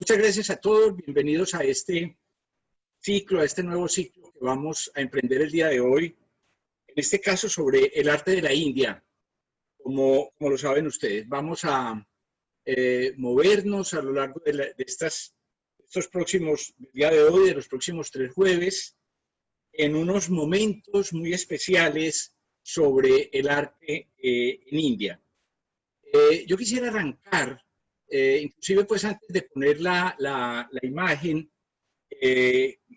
Muchas gracias a todos, bienvenidos a este ciclo, a este nuevo ciclo que vamos a emprender el día de hoy, en este caso sobre el arte de la India. Como lo saben ustedes, vamos a movernos a lo largo de estos próximos, el día de hoy, de los próximos 3 jueves, en unos momentos muy especiales sobre el arte en India. Yo quisiera arrancar, inclusive pues antes de poner la imagen,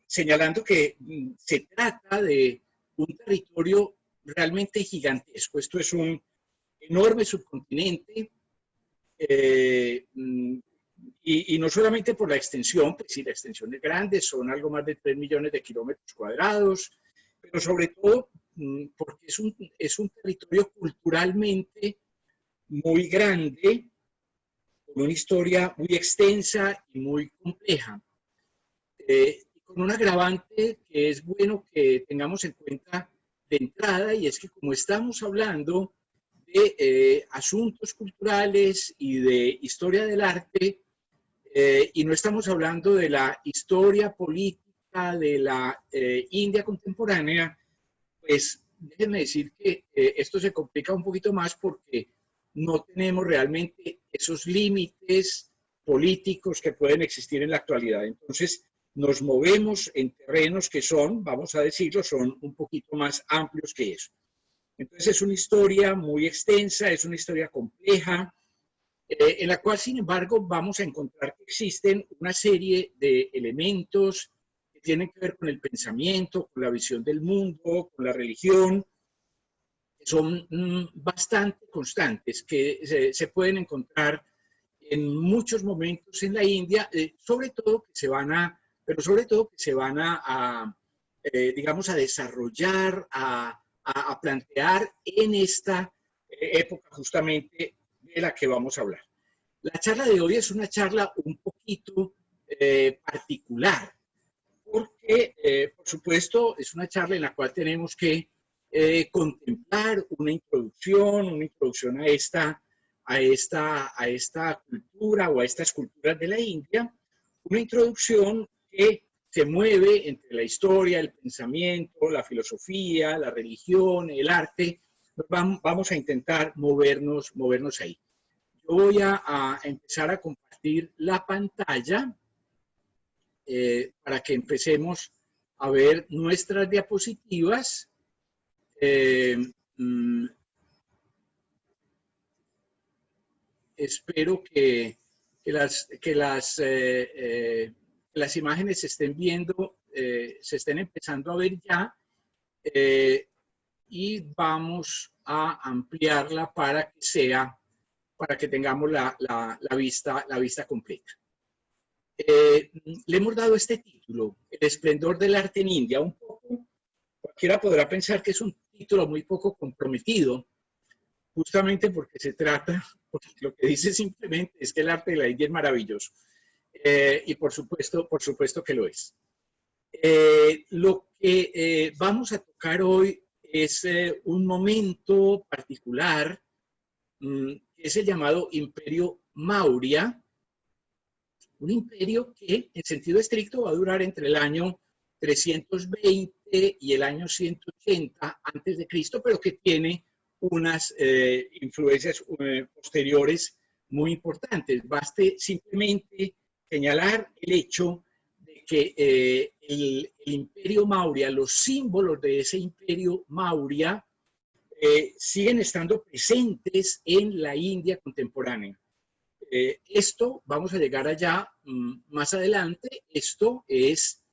señalando que se trata de un territorio realmente gigantesco. Esto es un enorme subcontinente, y no solamente por la extensión, pues sí, la extensión es grande, son algo más de 3 millones de kilómetros cuadrados, pero sobre todo porque es un territorio culturalmente muy grande, con una historia muy extensa y muy compleja. Con un agravante que es bueno que tengamos en cuenta de entrada, y es que como estamos hablando de asuntos culturales y de historia del arte, y no estamos hablando de la historia política de la India contemporánea, pues déjenme decir que esto se complica un poquito más porque no tenemos realmente esos límites políticos que pueden existir en la actualidad. Entonces, nos movemos en terrenos que son, vamos a decirlo, son un poquito más amplios que eso. Entonces, es una historia muy extensa, es una historia compleja, en la cual, sin embargo, vamos a encontrar que existen una serie de elementos que tienen que ver con el pensamiento, con la visión del mundo, con la religión, que son bastante constantes, que se pueden encontrar en muchos momentos en la India, sobre todo que se van a digamos, a desarrollar, a plantear en esta época justamente de la que vamos a hablar. La charla de hoy es una charla un poquito particular, porque, por supuesto, es una charla en la cual tenemos que contemplar una introducción a esta cultura o a estas culturas de la India, una introducción que se mueve entre la historia, el pensamiento, la filosofía, la religión, el arte. Vamos a intentar movernos ahí. Yo voy a empezar a compartir la pantalla para que empecemos a ver nuestras diapositivas. Espero que las imágenes se estén viendo, se estén empezando a ver ya, y vamos a ampliarla para que tengamos la vista completa. Le hemos dado este título, El esplendor del arte en India. Un poco, cualquiera podrá pensar que es un título muy poco comprometido, justamente porque se trata, porque lo que dice simplemente es que el arte de la India es maravilloso. Y por supuesto que lo es. Lo que vamos a tocar hoy es un momento particular, que es el llamado Imperio Maurya, un imperio que en sentido estricto va a durar entre el año 320 y el año 180 antes de Cristo, pero que tiene unas influencias posteriores muy importantes. Baste simplemente señalar el hecho de que el imperio Maurya, los símbolos de ese imperio Maurya siguen estando presentes en la India contemporánea. Esto, vamos a llegar allá más adelante, esto es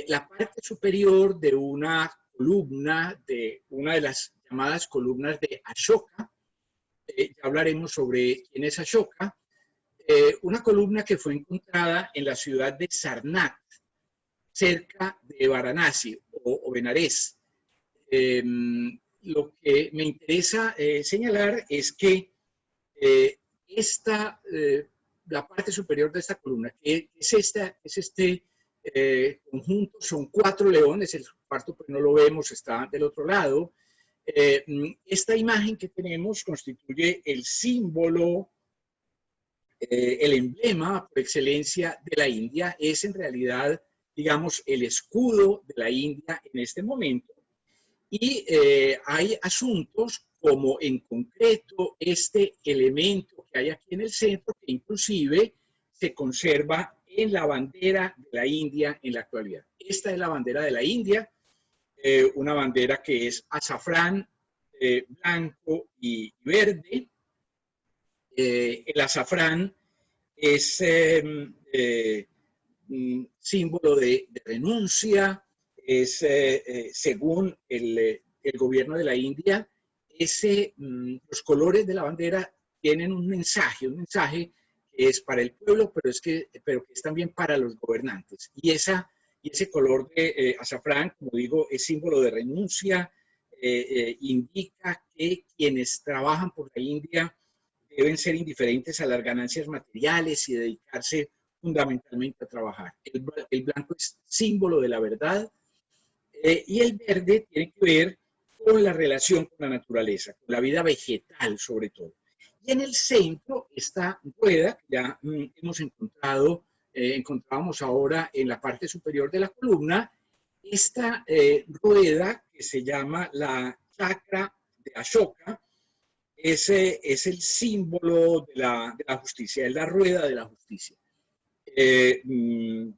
la parte superior de una columna, de una de las llamadas columnas de Ashoka. Ya hablaremos sobre quién es Ashoka. Una columna que fue encontrada en la ciudad de Sarnath, cerca de Varanasi o Benares. Lo que me interesa señalar es que la parte superior de esta columna, que es este conjunto, son 4 leones, el cuarto pues no lo vemos, está del otro lado. Esta imagen que tenemos constituye el símbolo El emblema por excelencia de la India es en realidad, digamos, el escudo de la India en este momento. Y hay asuntos como en concreto este elemento que hay aquí en el centro, que inclusive se conserva en la bandera de la India en la actualidad. Esta es la bandera de la India, una bandera que es azafrán, blanco y verde. El azafrán es símbolo de renuncia, es, según el gobierno de la India, los colores de la bandera tienen un mensaje que es para el pueblo, pero que es también para los gobernantes. Y ese color de azafrán, como digo, es símbolo de renuncia, indica que quienes trabajan por la India deben ser indiferentes a las ganancias materiales y dedicarse fundamentalmente a trabajar. El blanco es símbolo de la verdad y el verde tiene que ver con la relación con la naturaleza, con la vida vegetal sobre todo. Y en el centro esta rueda que ya hemos encontrábamos ahora en la parte superior de la columna, esta rueda que se llama la chakra de Ashoka, ese es el símbolo de la justicia, es la rueda de la justicia. Pero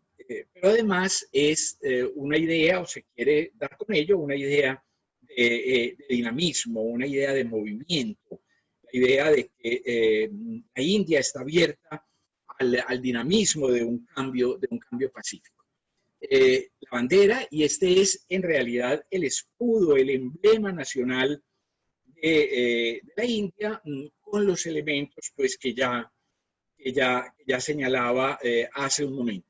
además es una idea, o se quiere dar con ello, una idea de dinamismo, una idea de movimiento, la idea de que la India está abierta al dinamismo de un cambio pacífico. La bandera, y este es en realidad el escudo, el emblema nacional de la India, con los elementos pues, que ya señalaba hace un momento.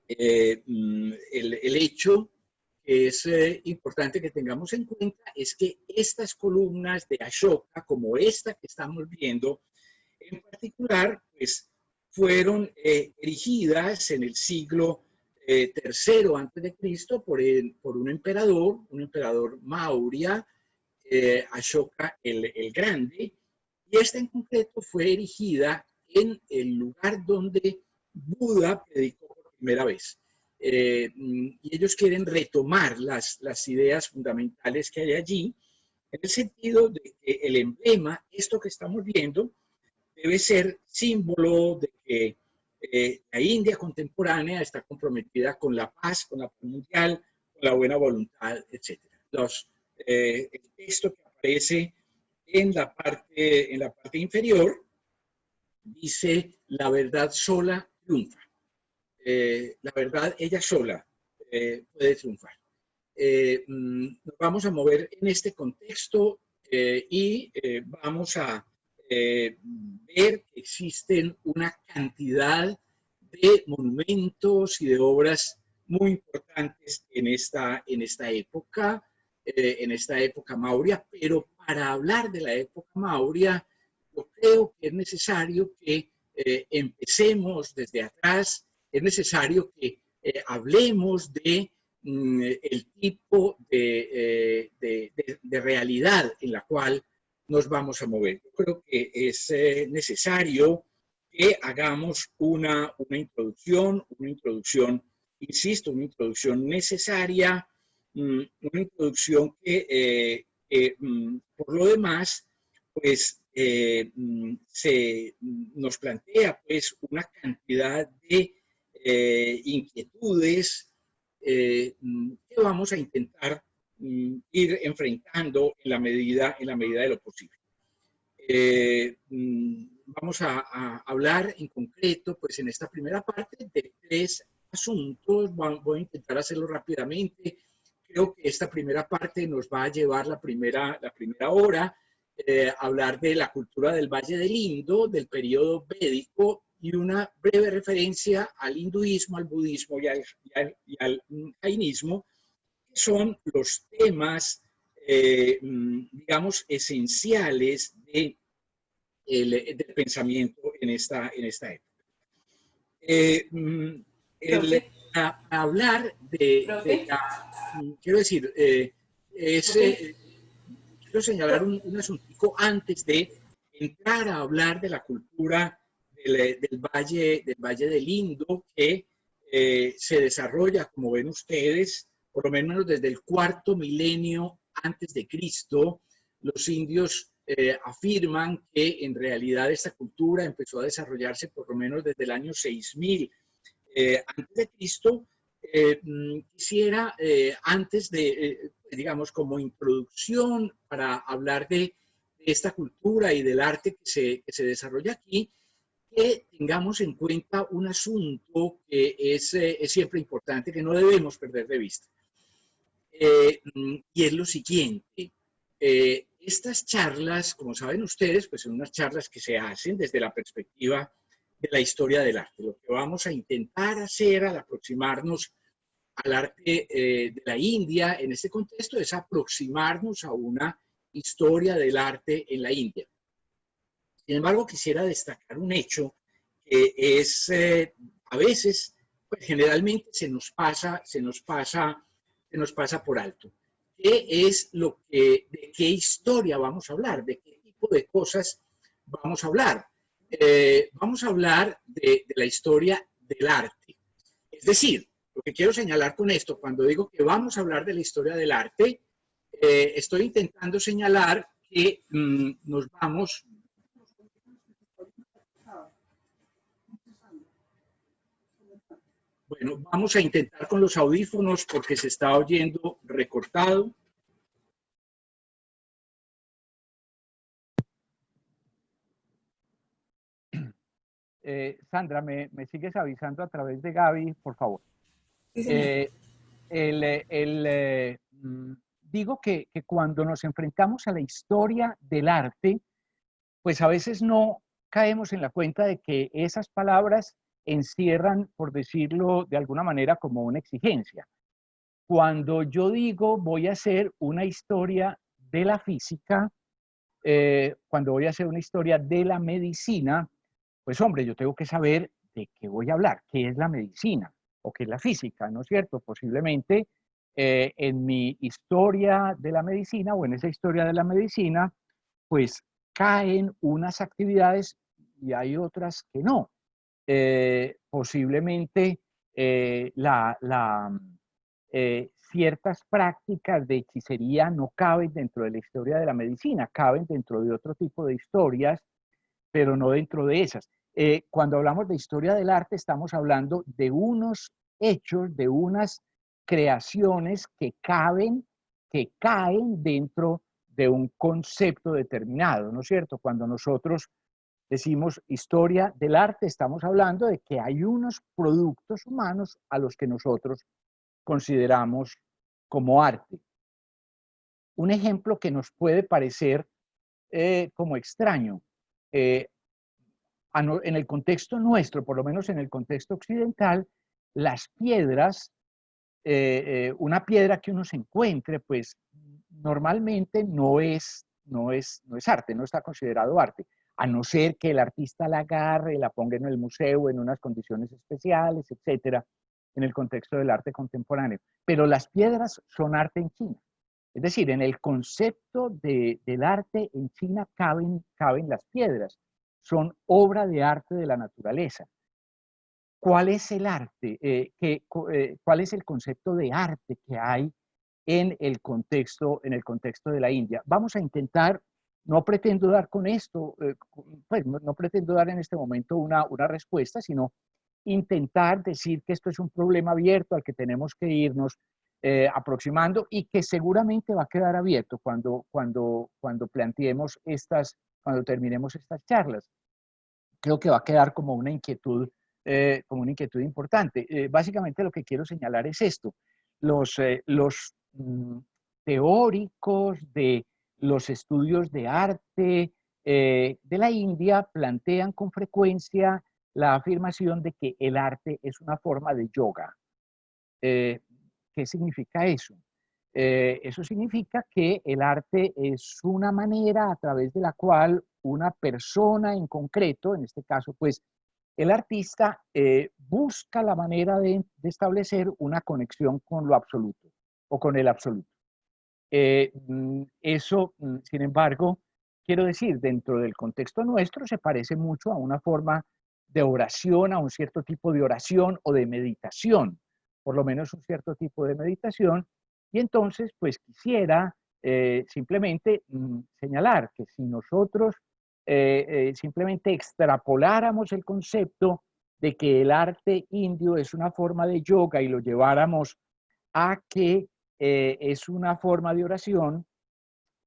El hecho que es importante que tengamos en cuenta es que estas columnas de Ashoka, como esta que estamos viendo, en particular, pues fueron erigidas en el siglo III antes de Cristo por un emperador Maurya, Ashoka el Grande, y esta en concreto fue erigida en el lugar donde Buda predicó por primera vez. Y ellos quieren retomar las ideas fundamentales que hay allí, en el sentido de que el emblema, esto que estamos viendo, debe ser símbolo de que la India contemporánea está comprometida con la paz mundial, con la buena voluntad, etc. El texto que aparece en la parte inferior dice: la verdad sola triunfa. La verdad ella sola puede triunfar. Nos vamos a mover en este contexto y vamos a ver que existen una cantidad de monumentos y de obras muy importantes en esta época, Maurya, pero para hablar de la época Maurya, yo creo que es necesario que empecemos desde atrás, es necesario que hablemos de el tipo de realidad en la cual nos vamos a mover. Yo creo que es necesario que hagamos una introducción, insisto, una introducción necesaria, una introducción que por lo demás, pues nos plantea pues una cantidad de inquietudes que vamos a intentar ir enfrentando en la medida de lo posible. Vamos a hablar en concreto, pues en esta primera parte, de 3 asuntos. Voy a intentar hacerlo rápidamente. Creo que esta primera parte nos va a llevar la primera hora, hablar de la cultura del Valle del Indo, del periodo védico, y una breve referencia al hinduismo, al budismo y al jainismo, que son los temas, digamos, esenciales del pensamiento en esta época. A hablar quiero decir, quiero señalar un asuntico antes de entrar a hablar de la cultura del Valle del Indo, que se desarrolla, como ven ustedes, por lo menos desde el cuarto milenio antes de Cristo. Los indios afirman que en realidad esta cultura empezó a desarrollarse por lo menos desde el año 6000 antes de Cristo. Quisiera, antes de, digamos, como introducción para hablar de esta cultura y del arte que se desarrolla aquí, que tengamos en cuenta un asunto que es siempre importante, que no debemos perder de vista. Y es lo siguiente. Estas charlas, como saben ustedes, pues son unas charlas que se hacen desde la perspectiva de la historia del arte. Lo que vamos a intentar hacer al aproximarnos al arte de la India en este contexto es aproximarnos a una historia del arte en la India. Sin embargo, quisiera destacar un hecho que es a veces, pues generalmente se nos pasa por alto. ¿Qué es de qué historia vamos a hablar? ¿De qué tipo de cosas vamos a hablar? Vamos a hablar de la historia del arte. Es decir, lo que quiero señalar con esto, cuando digo que vamos a hablar de la historia del arte, estoy intentando señalar que nos vamos... Bueno, vamos a intentar con los audífonos porque se está oyendo recortado. Sandra, ¿me sigues avisando a través de Gaby, por favor? Sí, señor. Digo que cuando nos enfrentamos a la historia del arte, pues a veces no caemos en la cuenta de que esas palabras encierran, por decirlo de alguna manera, como una exigencia. Cuando yo digo voy a hacer una historia de la física, cuando voy a hacer una historia de la medicina, pues hombre, yo tengo que saber de qué voy a hablar, qué es la medicina o qué es la física, ¿no es cierto? Posiblemente en mi historia de la medicina o en esa historia de la medicina, pues caen unas actividades y hay otras que no. Posiblemente ciertas prácticas de hechicería no caben dentro de la historia de la medicina, caben dentro de otro tipo de historias, pero no dentro de esas. Cuando hablamos de historia del arte, estamos hablando de unos hechos, de unas creaciones que caen dentro de un concepto determinado, ¿no es cierto? Cuando nosotros decimos historia del arte, estamos hablando de que hay unos productos humanos a los que nosotros consideramos como arte. Un ejemplo que nos puede parecer como extraño, en el contexto nuestro, por lo menos en el contexto occidental, las piedras, una piedra que uno se encuentre, pues normalmente no es arte, no está considerado arte, a no ser que el artista la agarre, la ponga en el museo en unas condiciones especiales, etcétera, en el contexto del arte contemporáneo. Pero las piedras son arte en China. Es decir, en el concepto del arte en China caben las piedras, son obra de arte de la naturaleza. ¿Cuál es el arte? ¿Cuál es el concepto de arte que hay en el contexto de la India? Vamos a intentar, no pretendo dar con esto, pues no pretendo dar en este momento una respuesta, sino intentar decir que esto es un problema abierto al que tenemos que irnos aproximando y que seguramente va a quedar abierto cuando planteemos cuando terminemos estas charlas. Creo que va a quedar como una inquietud importante. Básicamente lo que quiero señalar es esto. Los teóricos de los estudios de arte de la India plantean con frecuencia la afirmación de que el arte es una forma de yoga. ¿Qué significa eso? Eso significa que el arte es una manera a través de la cual una persona en concreto, en este caso pues el artista, busca la manera de establecer una conexión con lo absoluto o con el absoluto. Eso, sin embargo, quiero decir, dentro del contexto nuestro se parece mucho a una forma de oración, a un cierto tipo de oración o de meditación, por lo menos un cierto tipo de meditación. Y entonces, pues quisiera simplemente señalar que si nosotros simplemente extrapoláramos el concepto de que el arte indio es una forma de yoga y lo lleváramos a que es una forma de oración,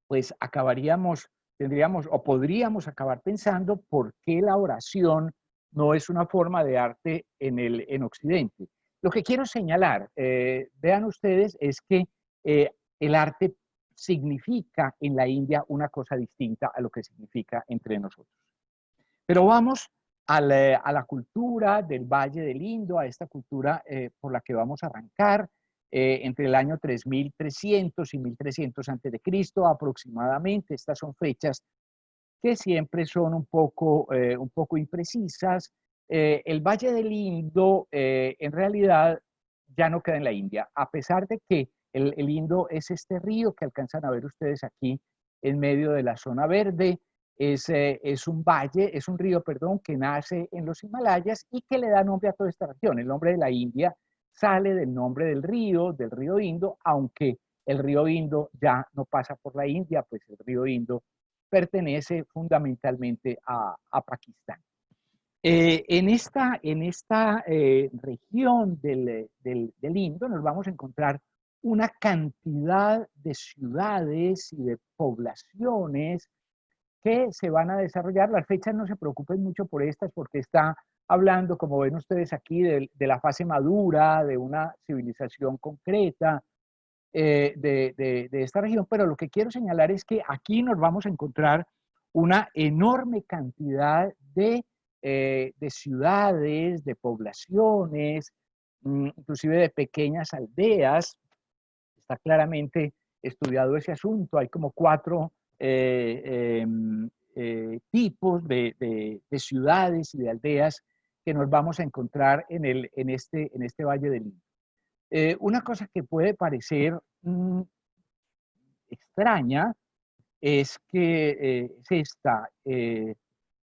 pues tendríamos o podríamos acabar pensando por qué la oración no es una forma de arte en Occidente. Lo que quiero señalar, vean ustedes, es que el arte significa en la India una cosa distinta a lo que significa entre nosotros. Pero vamos a la cultura del Valle del Indo, a esta cultura por la que vamos a arrancar entre el año 3300 y 1300 antes de Cristo aproximadamente. Estas son fechas que siempre son un poco imprecisas. El Valle del Indo en realidad ya no queda en la India, a pesar de que el Indo es este río que alcanzan a ver ustedes aquí en medio de la zona verde. Es un valle, es un río, perdón, que nace en los Himalayas y que le da nombre a toda esta región. El nombre de la India sale del nombre del río Indo, aunque el río Indo ya no pasa por la India, pues el río Indo pertenece fundamentalmente a Pakistán. En esta región del Indo nos vamos a encontrar una cantidad de ciudades y de poblaciones que se van a desarrollar. Las fechas no se preocupen mucho por estas porque está hablando, como ven ustedes aquí, de la fase madura, de una civilización concreta de esta región, pero lo que quiero señalar es que aquí nos vamos a encontrar una enorme cantidad de ciudades, de poblaciones, inclusive de pequeñas aldeas. Está claramente estudiado ese asunto. Hay como 4 tipos de ciudades y de aldeas que nos vamos a encontrar en este Valle del Indo. Una cosa que puede parecer extraña es que es esta,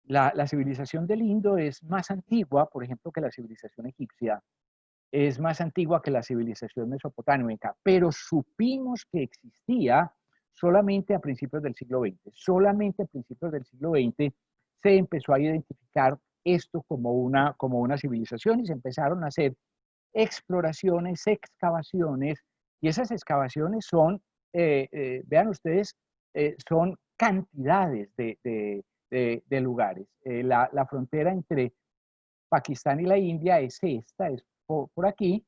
la civilización del Indo es más antigua, por ejemplo, que la civilización egipcia, es más antigua que la civilización mesopotámica, pero supimos que existía solamente a principios del siglo XX. Solamente a principios del siglo XX se empezó a identificar esto como una civilización y se empezaron a hacer exploraciones, excavaciones, y esas excavaciones son, vean ustedes, son cantidades de lugares. La frontera entre Pakistán y la India es esta, es por aquí,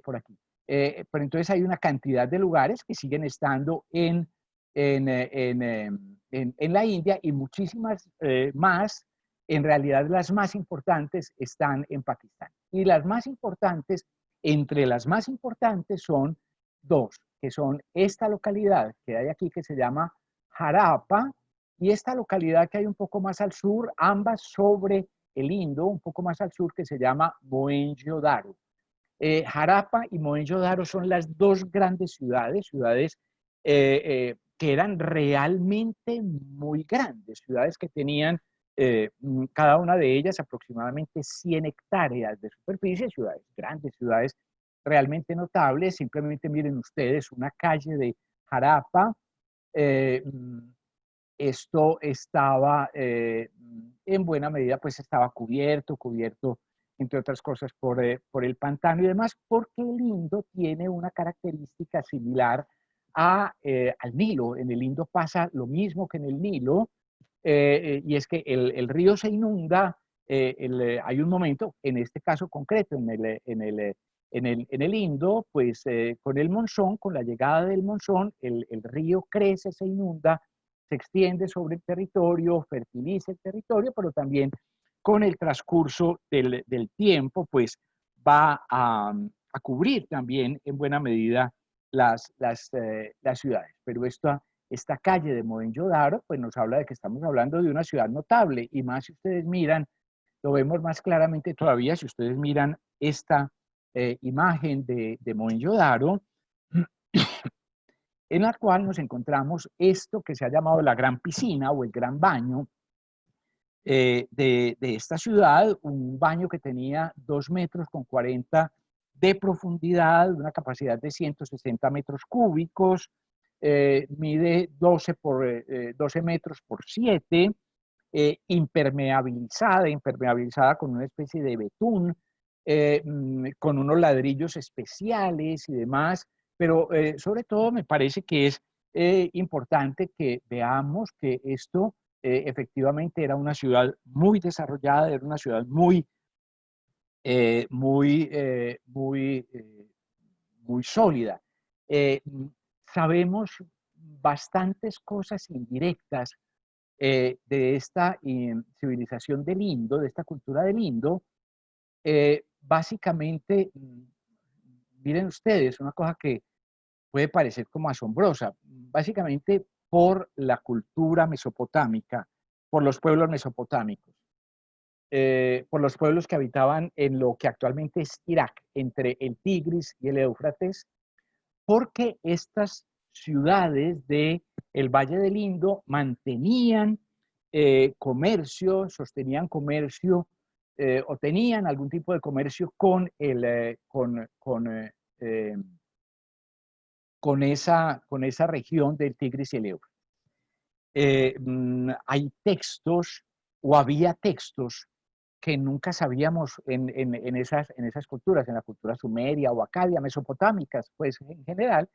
por aquí. Pero entonces hay una cantidad de lugares que siguen estando en la India y muchísimas más. En realidad las más importantes están en Pakistán. Y las más importantes, entre las más importantes son 2, que son esta localidad que hay aquí que se llama Harappa y esta localidad que hay un poco más al sur, ambas sobre el Indo, un poco más al sur, que se llama Mohenjo-Daro. Harappa y Mohenjo-Daro son las 2 grandes ciudades que eran realmente muy grandes, ciudades que tenían cada una de ellas aproximadamente 100 hectáreas de superficie, ciudades grandes, ciudades realmente notables. Simplemente miren ustedes una calle de Harappa. Esto estaba en buena medida, pues estaba cubierto, entre otras cosas, por el pantano y demás, porque el Indo tiene una característica similar al Nilo. En el Indo pasa lo mismo que en el Nilo, y es que el río se inunda, hay un momento, en este caso concreto, en el Indo, pues con el monzón, con la llegada del monzón, el río crece, se inunda, se extiende sobre el territorio, fertiliza el territorio, pero también con el transcurso del tiempo, pues va a cubrir también en buena medida las ciudades. Pero esta calle de Mohenjo-Daro, pues nos habla de que estamos hablando de una ciudad notable, y más si ustedes miran, lo vemos más claramente todavía si ustedes miran esta imagen de Mohenjo-Daro, en la cual nos encontramos esto que se ha llamado la gran piscina o el gran baño, de esta ciudad, un baño que tenía 2,40 metros de profundidad, una capacidad de 160 metros cúbicos, mide 12 metros por 7, impermeabilizada con una especie de betún, con unos ladrillos especiales y demás, pero sobre todo me parece que es importante que veamos que esto efectivamente era una ciudad muy desarrollada, era una ciudad muy sólida. Eh, Sabemos bastantes cosas indirectas de esta civilización del Indo, de esta cultura del Indo. Básicamente, miren ustedes, una cosa que puede parecer como asombrosa, básicamente por la cultura mesopotámica, por los pueblos mesopotámicos, por los pueblos que habitaban en lo que actualmente es Irak, entre el Tigris y el Éufrates, porque estas ciudades del Valle del Indo mantenían comercio, sostenían comercio o tenían algún tipo de comercio eh, con esa región del Tigris y el Éufrates. Hay textos o había textos que nunca sabíamos en esas culturas, en la cultura sumeria o acadia, mesopotámicas, pues en general,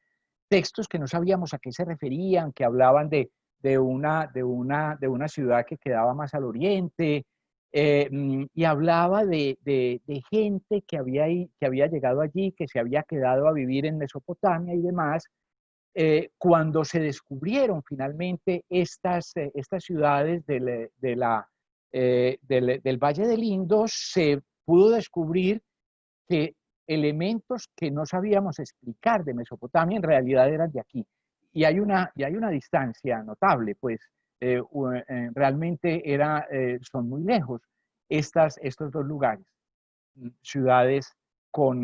textos que no sabíamos a qué se referían, que hablaban de una ciudad que quedaba más al oriente, y hablaba de gente que había llegado allí, que se había quedado a vivir en Mesopotamia y demás. Cuando se descubrieron finalmente estas ciudades del Valle del Indo, se pudo descubrir que elementos que no sabíamos explicar de Mesopotamia en realidad eran de aquí. Y hay una distancia notable, pues realmente son muy lejos estos dos lugares, ciudades con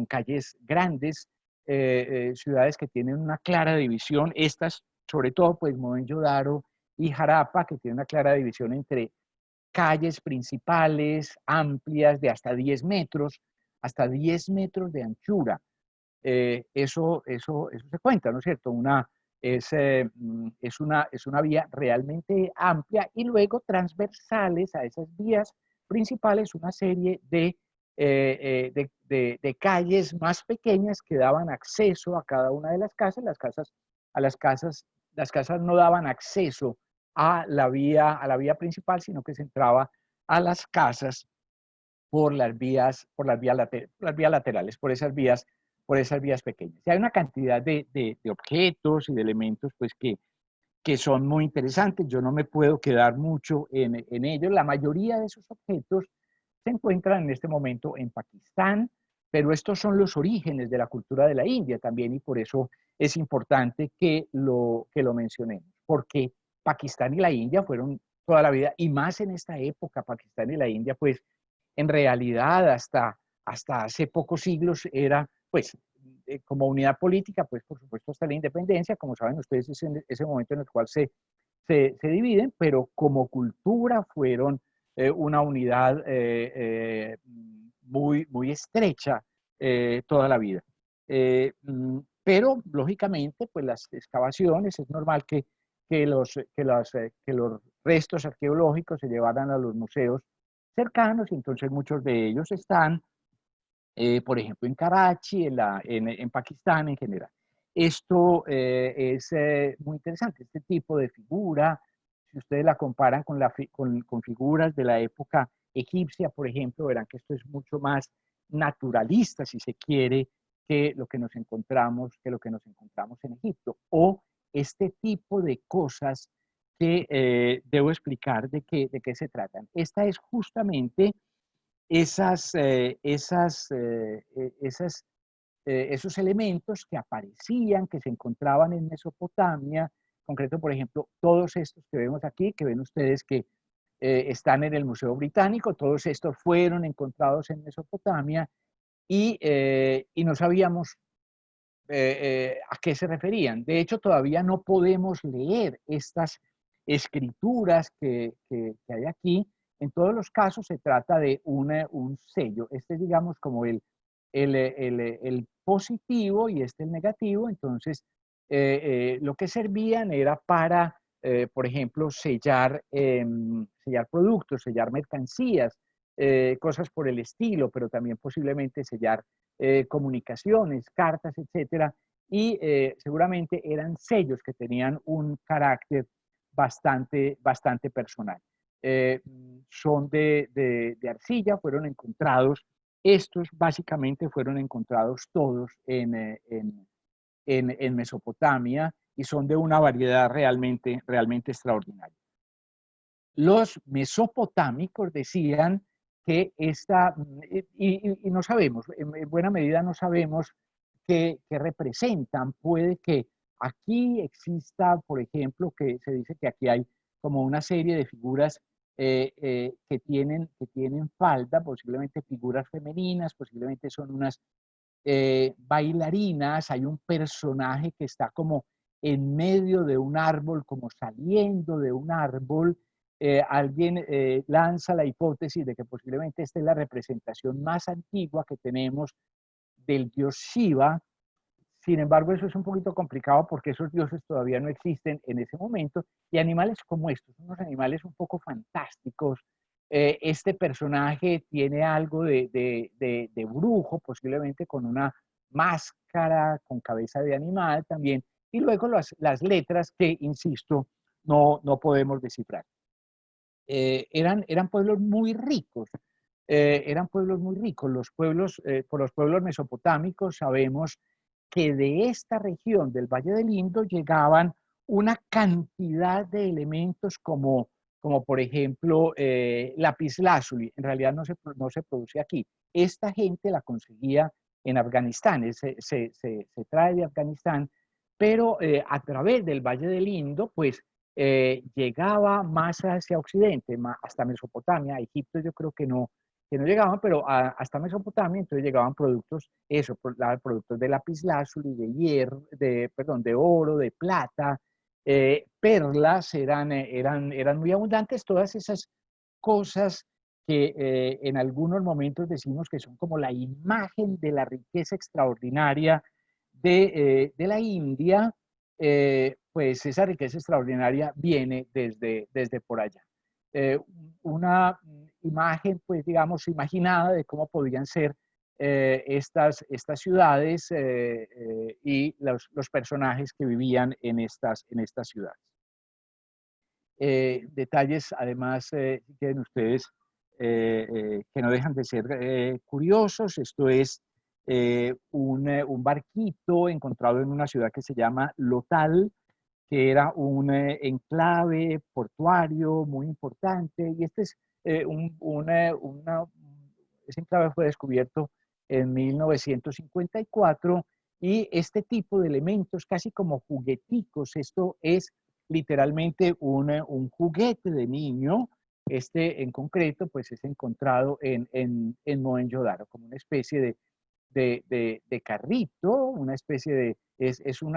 calles grandes, ciudades que tienen una clara división, estas sobre todo pues Mohenjo-Daro y Harappa, que tienen una clara división entre calles principales amplias de hasta 10 metros de anchura. Eso se cuenta, ¿no es cierto? Es una vía realmente amplia y luego transversales a esas vías principales una serie de calles más pequeñas que daban acceso a cada una de las casas. Las casas no daban acceso a la vía principal, sino que se entraba a las casas por las vías laterales, por esas vías pequeñas. Y hay una cantidad de objetos y de elementos pues, que son muy interesantes. Yo no me puedo quedar mucho en ellos. La mayoría de esos objetos se encuentran en este momento en Pakistán, pero estos son los orígenes de la cultura de la India también, y por eso es importante que lo mencionemos, porque Pakistán y la India fueron toda la vida, y más en esta época, Pakistán y la India, pues en realidad hasta hace pocos siglos era, pues, como unidad política, pues por supuesto hasta la independencia, como saben ustedes, es en ese momento en el cual se dividen, pero como cultura fueron una unidad muy estrecha toda la vida. Pero, lógicamente, pues las excavaciones, es normal que los restos arqueológicos se llevaran a los museos cercanos, y entonces muchos de ellos están, por ejemplo, en Karachi, en Pakistán en general. Esto es muy interesante, este tipo de figura. Si ustedes la comparan con figuras de la época egipcia, por ejemplo, verán que esto es mucho más naturalista, si se quiere, que lo que nos encontramos en Egipto. O este tipo de cosas que debo explicar de qué se tratan. Esta es justamente esos elementos que aparecían, que se encontraban en Mesopotamia, en concreto, por ejemplo, todos estos que vemos aquí, que ven ustedes que están en el Museo Británico, todos estos fueron encontrados en Mesopotamia, y no sabíamos a qué se referían. De hecho, todavía no podemos leer escrituras que hay aquí. En todos los casos se trata de un sello. Este es, digamos, como el positivo y este el negativo. Entonces, lo que servían era para, por ejemplo, sellar productos, sellar mercancías, cosas por el estilo, pero también posiblemente sellar comunicaciones, cartas, etcétera. Y seguramente eran sellos que tenían un carácter bastante personal. Eh, Son de arcilla, fueron encontrados, estos básicamente fueron encontrados todos en Mesopotamia y son de una variedad realmente extraordinaria. Los mesopotámicos decían que y no sabemos, en buena medida no sabemos qué representan. Puede que aquí exista, por ejemplo, que se dice que aquí hay como una serie de figuras que tienen falda, posiblemente figuras femeninas, posiblemente son unas bailarinas. Hay un personaje que está como en medio de un árbol, como saliendo de un árbol. Alguien lanza la hipótesis de que posiblemente esta es la representación más antigua que tenemos del dios Shiva. Sin embargo, eso es un poquito complicado porque esos dioses todavía no existen en ese momento, y animales como estos, unos animales un poco fantásticos. Este personaje tiene algo de brujo, posiblemente con una máscara, con cabeza de animal también, y luego las letras que, insisto, no podemos descifrar. Eran pueblos muy ricos, por los pueblos mesopotámicos sabemos que de esta región del Valle del Indo llegaban una cantidad de elementos como por ejemplo lapislázuli. En realidad no se produce aquí. Esta gente la conseguía en Afganistán, se trae de Afganistán, pero a través del Valle del Indo, pues llegaba más hacia Occidente, hasta Mesopotamia. Egipto yo creo que no llegaban, pero hasta Mesopotamia. Entonces llegaban productos, productos de lapislázuli, de hierro, perdón, de oro, de plata, perlas eran muy abundantes. Todas esas cosas que en algunos momentos decimos que son como la imagen de la riqueza extraordinaria de la India. Pues esa riqueza extraordinaria viene desde por allá. Eh, una imagen, pues digamos, imaginada de cómo podrían ser estas ciudades y los personajes que vivían en estas ciudades. Detalles, además, si quieren ustedes, que no dejan de ser curiosos. Esto es un barquito encontrado en una ciudad que se llama Lotal, que era un enclave portuario muy importante. Y este es ese enclave fue descubierto en 1954, y este tipo de elementos, casi como jugueticos, esto es literalmente un juguete de niño. Este en concreto, pues es encontrado en Mohenjo-Daro como una especie de carrito, una especie es un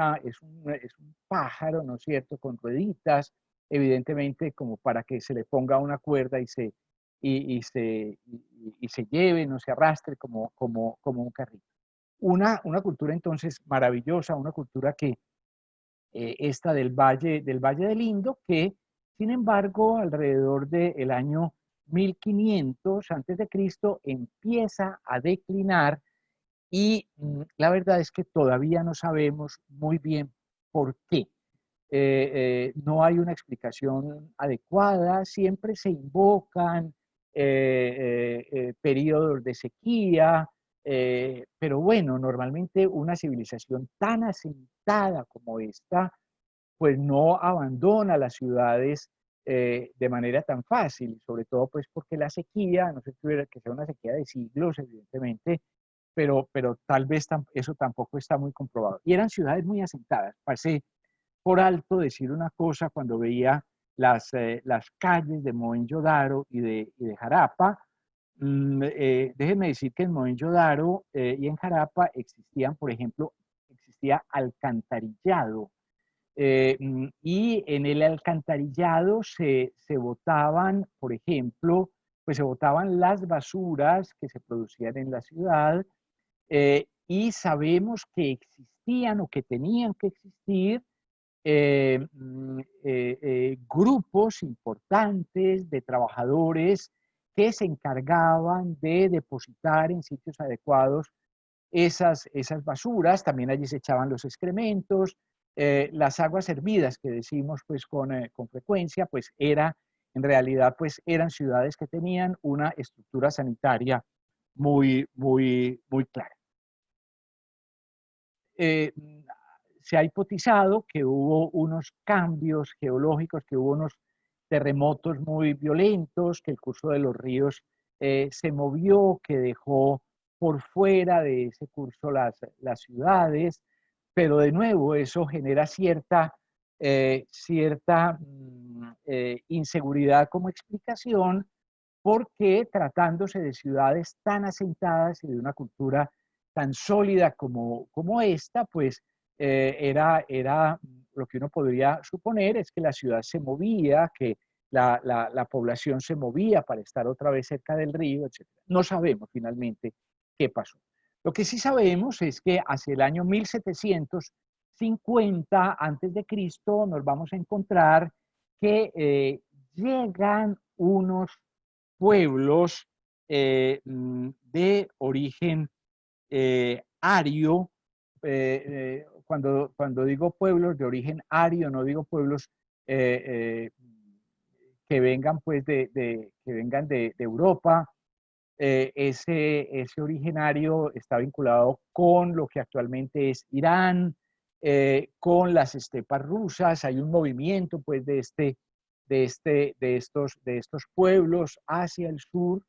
pájaro, ¿no es cierto?, con rueditas, evidentemente como para que se le ponga una cuerda y se lleve, no se arrastre como un carrito. Una cultura entonces maravillosa, una cultura que esta del Valle del Indo, que sin embargo alrededor del año 1500 antes de Cristo empieza a declinar. Y la verdad es que todavía no sabemos muy bien por qué. No hay una explicación adecuada. Siempre se invocan periodos de sequía, pero bueno, normalmente una civilización tan asentada como esta, pues no abandona las ciudades de manera tan fácil, sobre todo pues porque la sequía, no sé que sea una sequía de siglos, evidentemente, pero tal vez eso tampoco está muy comprobado. Y eran ciudades muy asentadas. Pasé por alto decir una cosa cuando veía las calles de Mohenjo-Daro y de Jarapa. Déjenme decir que en Mohenjo-Daro y en Jarapa existían, por ejemplo, existía alcantarillado. Y en el alcantarillado se botaban, por ejemplo, pues se botaban las basuras que se producían en la ciudad, y sabemos que existían o que tenían que existir grupos importantes de trabajadores que se encargaban de depositar en sitios adecuados esas basuras. También allí se echaban los excrementos, las aguas hervidas que decimos pues con frecuencia, pues en realidad pues eran ciudades que tenían una estructura sanitaria muy clara. Eh, Se ha hipotizado que hubo unos cambios geológicos, que hubo unos terremotos muy violentos, que el curso de los ríos se movió, que dejó por fuera de ese curso las ciudades, pero de nuevo eso genera cierta inseguridad como explicación, porque tratándose de ciudades tan asentadas y de una cultura tan sólida como esta, pues era lo que uno podría suponer es que la ciudad se movía, que la población se movía para estar otra vez cerca del río, etc. No sabemos finalmente qué pasó. Lo que sí sabemos es que hacia el año 1750 antes de Cristo nos vamos a encontrar que llegan unos pueblos de origen ario. Cuando digo pueblos de origen ario, no digo pueblos que vengan pues que vengan de Europa. Ese originario está vinculado con lo que actualmente es Irán, con las estepas rusas. Hay un movimiento pues de estos pueblos hacia el sur,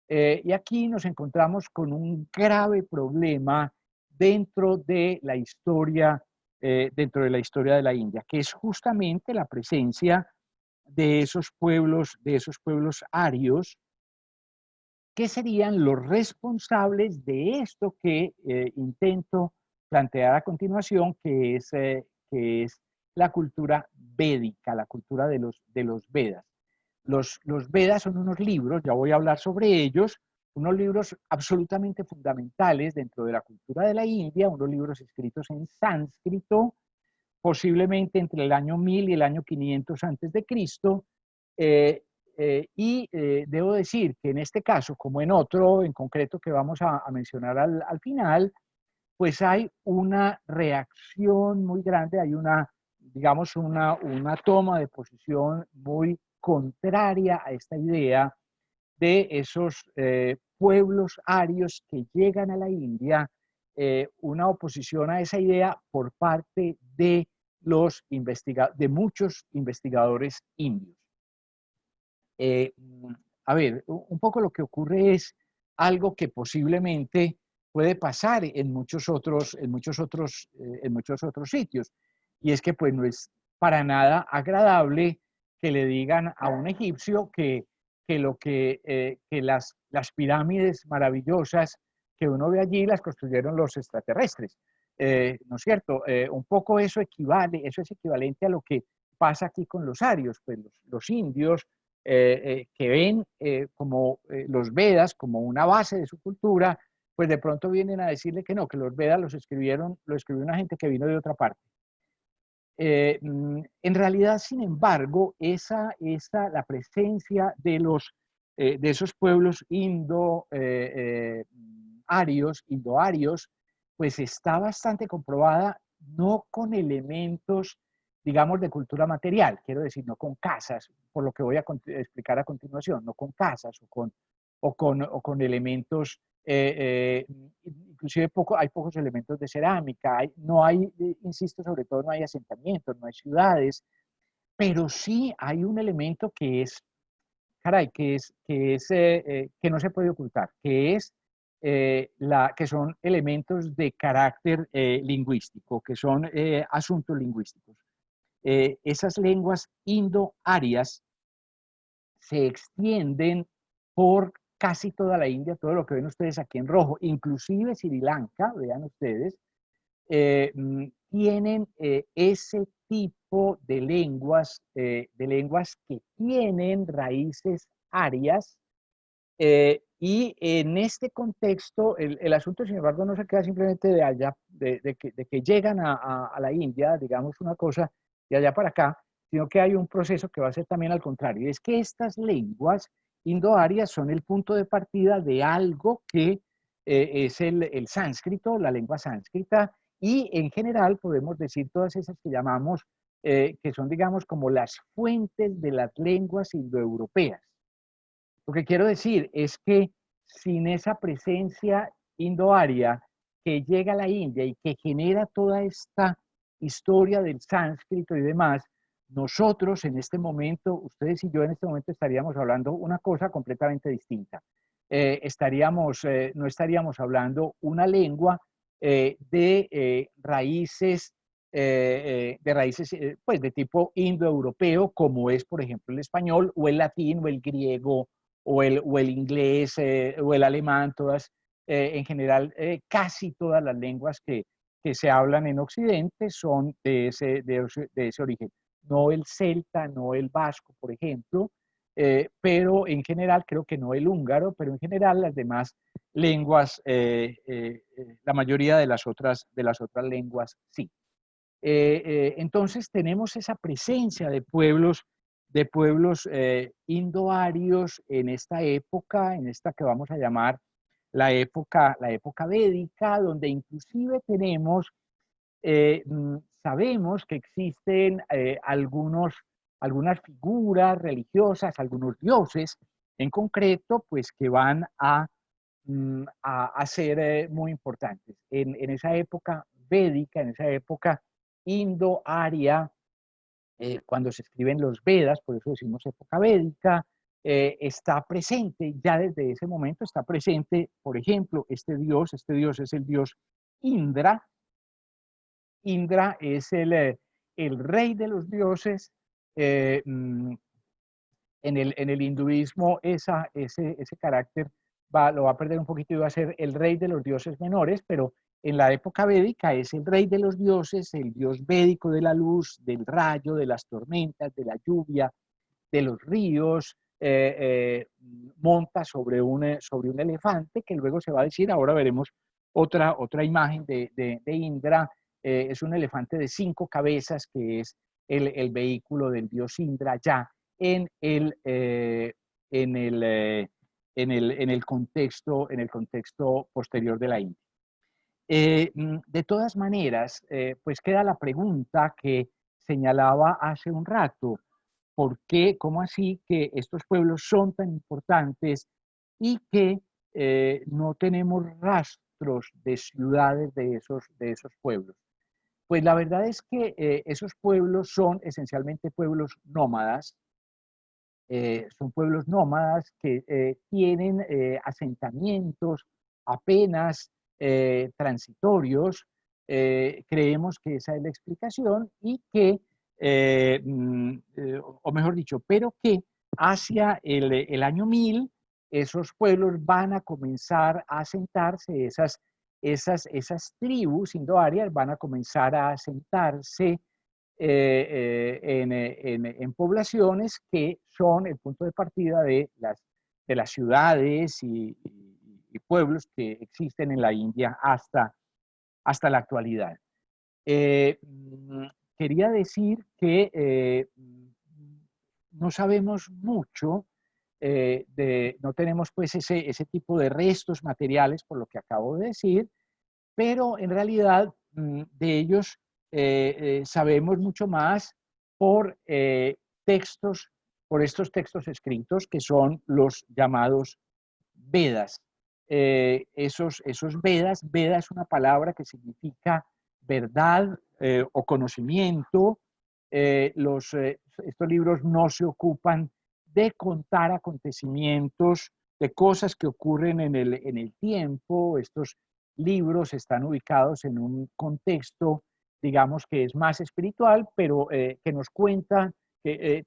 y aquí nos encontramos con un grave problema dentro de la historia de la India, que es justamente la presencia de esos pueblos arios, que serían los responsables de esto que intento plantear a continuación, que es la cultura védica, la cultura de los Vedas. Los Vedas son unos libros, ya voy a hablar sobre ellos, unos libros absolutamente fundamentales dentro de la cultura de la India, unos libros escritos en sánscrito, posiblemente entre el año 1000 y el año 500 antes de Cristo. Debo decir que en este caso, como en otro en concreto que vamos a mencionar al final, pues hay una reacción muy grande, hay digamos, una toma de posición muy contraria a esta idea de esos pueblos arios que llegan a la India, una oposición a esa idea por parte de muchos investigadores indios. Eh, a ver, un poco lo que ocurre es algo que posiblemente puede pasar en muchos otros sitios, y es que pues no es para nada agradable que le digan a un egipcio que las pirámides maravillosas que uno ve allí las construyeron los extraterrestres. ¿No es cierto? Un poco eso es equivalente a lo que pasa aquí con los arios, pues los indios que ven como los Vedas como una base de su cultura, pues de pronto vienen a decirle que no, que los Vedas lo escribió una gente que vino de otra parte. En realidad, sin embargo, la presencia de esos pueblos indoarios, pues está bastante comprobada, no con elementos, digamos, de cultura material, quiero decir, no con casas, por lo que voy a explicar a continuación, no con casas o con elementos, inclusive hay pocos elementos de cerámica, no hay, insisto, sobre todo no hay asentamientos, no hay ciudades, pero sí hay un elemento que es, caray, que no se puede ocultar, que son elementos de carácter lingüístico, que son asuntos lingüísticos. Esas lenguas indo-arias se extienden por casi toda la India, todo lo que ven ustedes aquí en rojo, inclusive Sri Lanka, vean ustedes, tienen ese tipo de lenguas que tienen raíces arias. Y en este contexto, el asunto, sin embargo, no se queda simplemente de allá, de que llegan a la India, digamos una cosa, de allá para acá, sino que hay un proceso que va a ser también al contrario. Y es que estas lenguas indoarias son el punto de partida de algo que es el sánscrito, la lengua sánscrita, y en general podemos decir todas esas que llamamos, que son, digamos, como las fuentes de las lenguas indoeuropeas. Lo que quiero decir es que sin esa presencia indoaria que llega a la India y que genera toda esta historia del sánscrito y demás, nosotros en este momento, ustedes y yo en este momento estaríamos hablando una cosa completamente distinta. No estaríamos hablando una lengua de raíces pues de tipo indoeuropeo, como es, por ejemplo, el español o el latín o el griego o el inglés o el alemán, todas, en general, casi todas las lenguas que se hablan en Occidente son de ese origen. No el celta, no el vasco, por ejemplo, pero en general, creo que no el húngaro, pero en general las demás lenguas, la mayoría de las otras lenguas, sí. Entonces tenemos esa presencia de pueblos indoarios en esta época, en esta que vamos a llamar la época védica, donde inclusive tenemos, sabemos que existen algunas figuras religiosas, algunos dioses en concreto, pues que van a ser muy importantes. En esa época védica, en esa época indo-aria, cuando se escriben los Vedas, por eso decimos época védica, está presente, ya desde ese momento está presente, por ejemplo, este dios es el dios Indra. Indra es el rey de los dioses. eh, mm, en el hinduismo ese carácter lo va a perder un poquito y va a ser el rey de los dioses menores, pero en la época védica es el rey de los dioses, el dios védico de la luz, del rayo, de las tormentas, de la lluvia, de los ríos, monta sobre un elefante, que luego se va a decir, ahora veremos otra imagen de Indra, es un elefante de 5 cabezas, que es el vehículo del dios Indra ya en el, en el, en el contexto posterior de la India. De todas maneras, pues queda la pregunta que señalaba hace un rato: ¿por qué, cómo así que estos pueblos son tan importantes y que no tenemos rastros de ciudades de esos pueblos? Pues la verdad es que esos pueblos son esencialmente pueblos nómadas. Son pueblos nómadas que tienen asentamientos apenas transitorios. Creemos que esa es la explicación y que, o mejor dicho, pero que hacia el año 1000 esos pueblos van a comenzar a asentarse, esas tribus indoarias van a comenzar a asentarse en poblaciones que son el punto de partida de las ciudades y pueblos que existen en la India hasta la actualidad. Eh, Quería decir que no sabemos mucho, no tenemos pues ese tipo de restos materiales, por lo que acabo de decir, pero en realidad de ellos sabemos mucho más por textos, por estos textos escritos que son los llamados Vedas. Esos Vedas, Veda es una palabra que significa verdad o conocimiento. Estos libros no se ocupan de contar acontecimientos, de cosas que ocurren en el tiempo. Estos libros están ubicados en un contexto, digamos, que es más espiritual, pero que nos cuentan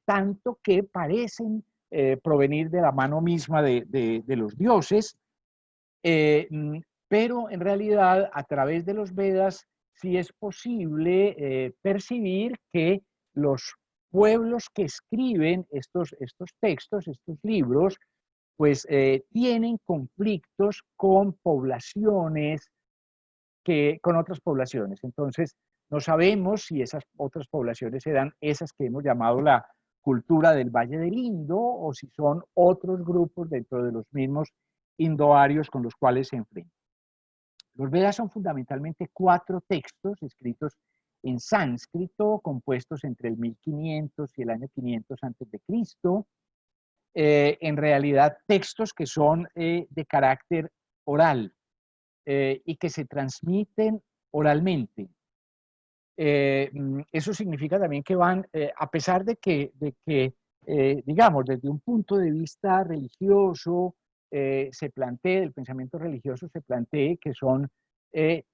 tanto que parecen provenir de la mano misma de los dioses, eh, pero en realidad a través de los Vedas sí es posible percibir que los pueblos que escriben estos textos, estos libros, pues tienen conflictos con poblaciones, con otras poblaciones. Entonces, no sabemos si esas otras poblaciones eran esas que hemos llamado la cultura del Valle del Indo o si son otros grupos dentro de los mismos indoarios con los cuales se enfrentan. Los Vedas son fundamentalmente 4 textos escritos en sánscrito, compuestos entre el 1500 y el año 500 antes de Cristo. En realidad, textos que son de carácter oral y que se transmiten oralmente. Eso significa también que van, a pesar de que digamos, desde un punto de vista religioso, se plantee, el pensamiento religioso se plantee que son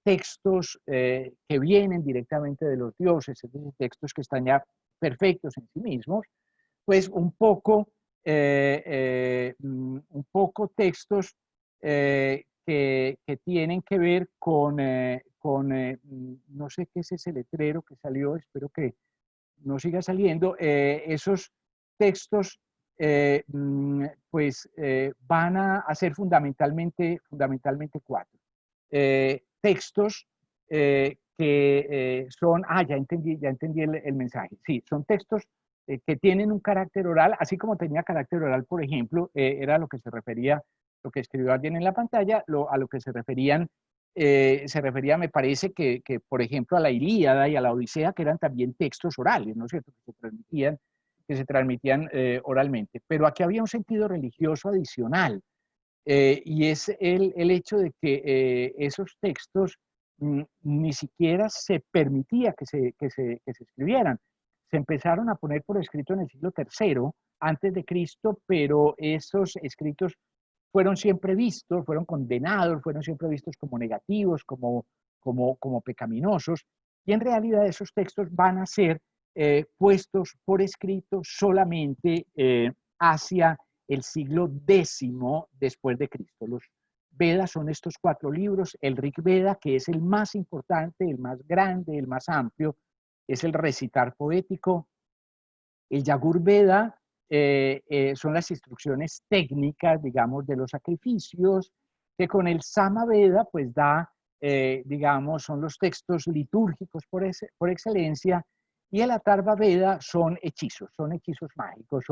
textos que vienen directamente de los dioses, es decir, textos que están ya perfectos en sí mismos, pues un poco textos que tienen que ver no sé qué es ese letrero que salió, espero que no siga saliendo, esos textos pues van a ser fundamentalmente 4. Textos que son, ya entendí el mensaje, sí, son textos que tienen un carácter oral, así como tenía carácter oral, por ejemplo, era lo que se refería, lo que escribió alguien en la pantalla, a lo que se refería, me parece por ejemplo, a la Ilíada y a la Odisea, que eran también textos orales, ¿no es cierto?, que se transmitían oralmente. Pero aquí había un sentido religioso adicional, y es el hecho de que esos textos ni siquiera se permitía que se escribieran. Se empezaron a poner por escrito en el siglo III antes de Cristo, pero esos escritos fueron siempre vistos, fueron condenados, fueron siempre vistos como negativos, como pecaminosos, y en realidad esos textos van a ser puestos por escrito solamente hacia el siglo X después de Cristo. Los Vedas son estos 4 libros, el Rig Veda, que es el más importante, el más grande, el más amplio, es el recitar poético. El Yagur Veda son las instrucciones técnicas, digamos, de los sacrificios, que con el Sama Veda, pues digamos, son los textos litúrgicos por excelencia, y el Atharva Veda son hechizos mágicos,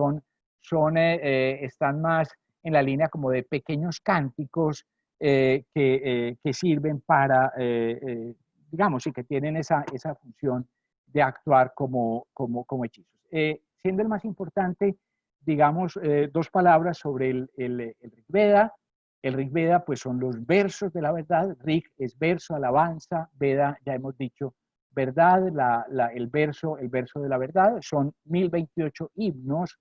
están más en la línea como de pequeños cánticos que sirven para, digamos, y que tienen esa función de actuar como hechizos. Siendo el más importante, digamos, 2 palabras sobre el Rig Veda. El Rig Veda, pues son los versos de la verdad. Rig es verso, alabanza. Veda, ya hemos dicho, verdad, el verso de la verdad. Son 1028 himnos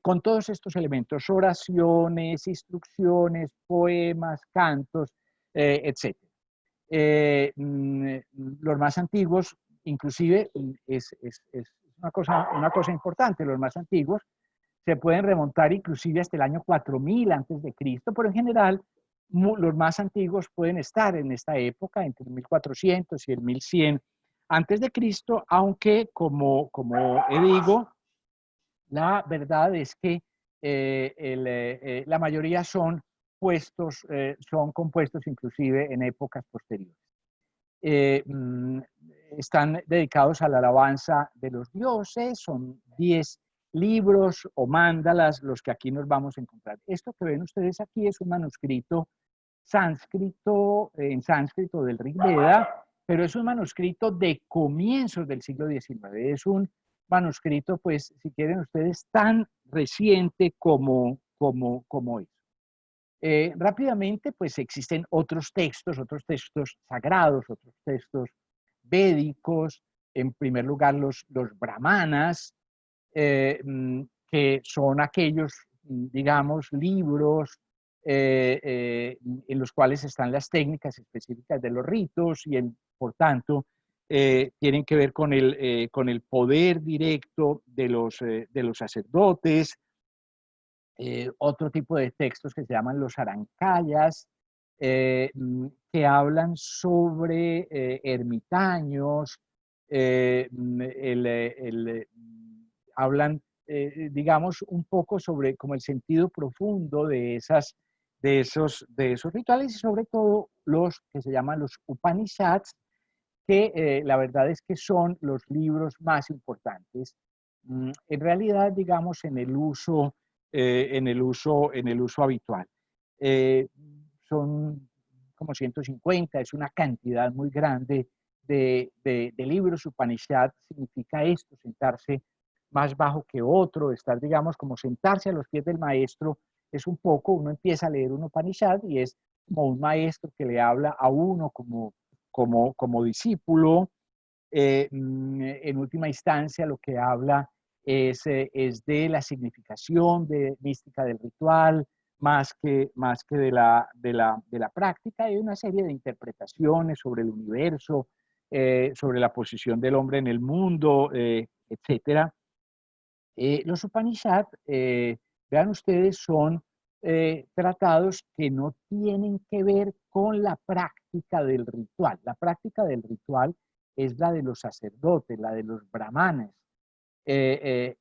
con todos estos elementos, oraciones, instrucciones, poemas, cantos, etc. Los más antiguos, inclusive, es una cosa importante, los más antiguos se pueden remontar inclusive hasta el año 4000 antes de Cristo, pero en general los más antiguos pueden estar en esta época, entre el 1400 y el 1100 antes de Cristo, aunque como digo, la verdad es que la mayoría son compuestos inclusive en épocas posteriores. Eh, mm, Están dedicados a la alabanza de los dioses, son 10 libros o mándalas los que aquí nos vamos a encontrar. Esto que ven ustedes aquí es un manuscrito en sánscrito del Rig Veda, pero es un manuscrito de comienzos del siglo XIX. Es un manuscrito, pues, si quieren ustedes, tan reciente como es. Rápidamente, pues existen otros textos sagrados, otros textos védicos, en primer lugar los brahmanas, que son aquellos, digamos, libros en los cuales están las técnicas específicas de los ritos y, por tanto, tienen que ver con el poder directo de los sacerdotes. Otro tipo de textos que se llaman los arancayas, que hablan sobre ermitaños, hablan, digamos, un poco sobre como el sentido profundo de esos rituales y sobre todo los que se llaman los Upanishads, que la verdad es que son los libros más importantes. En realidad, digamos, en el uso habitual. Eh, Son como 150, es una cantidad muy grande de libros. Upanishad significa esto, sentarse más bajo que otro, estar, digamos, como sentarse a los pies del maestro. Es un poco, uno empieza a leer un Upanishad y es como un maestro que le habla a uno como discípulo. En última instancia, lo que habla es de la significación mística del ritual, más que de la práctica. Hay una serie de interpretaciones sobre el universo, sobre la posición del hombre en el mundo, etcétera. Los Upanishad, vean ustedes, son tratados que no tienen que ver con la práctica del ritual. La práctica del ritual es la de los sacerdotes, la de los brahmanes. En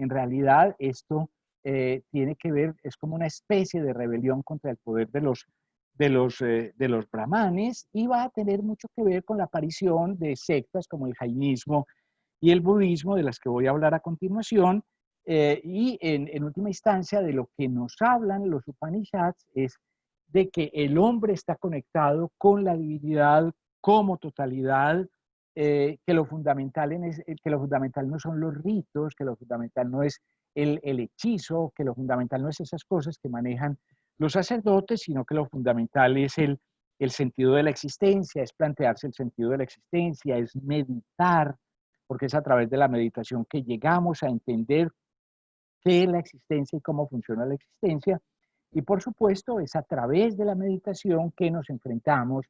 realidad, esto tiene que ver, es como una especie de rebelión contra el poder de los brahmanes y va a tener mucho que ver con la aparición de sectas como el jainismo y el budismo, de las que voy a hablar a continuación. Y en última instancia, de lo que nos hablan los Upanishads es de que el hombre está conectado con la divinidad como totalidad, que lo fundamental que lo fundamental no son los ritos, que lo fundamental no es el hechizo, que lo fundamental no es esas cosas que manejan los sacerdotes, sino que lo fundamental es el sentido de la existencia, es plantearse el sentido de la existencia, es meditar, porque es a través de la meditación que llegamos a entender qué es la existencia y cómo funciona la existencia. Y por supuesto, es a través de la meditación que nos enfrentamos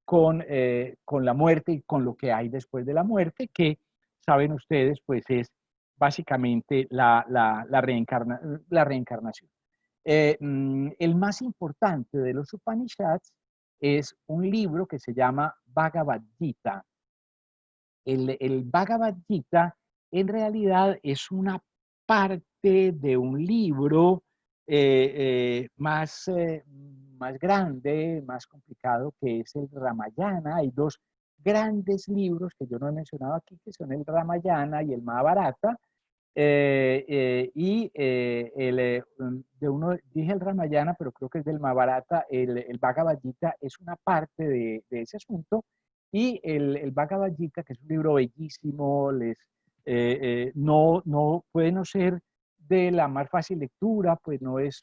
con la muerte y con lo que hay después de la muerte, que, saben ustedes, pues es básicamente la reencarnación. El más importante de los Upanishads es un libro que se llama Bhagavad Gita. El Bhagavad Gita en realidad es una parte de un libro más grande, más complicado, que es el Ramayana. Hay dos grandes libros que yo no he mencionado aquí, que son el Ramayana y el Mahabharata. De uno dije el Ramayana, pero creo que es del Mahabharata. El Bhagavad Gita es una parte de ese asunto. Y el Bhagavad Gita, que es un libro bellísimo, no puede no ser de la más fácil lectura, pues no es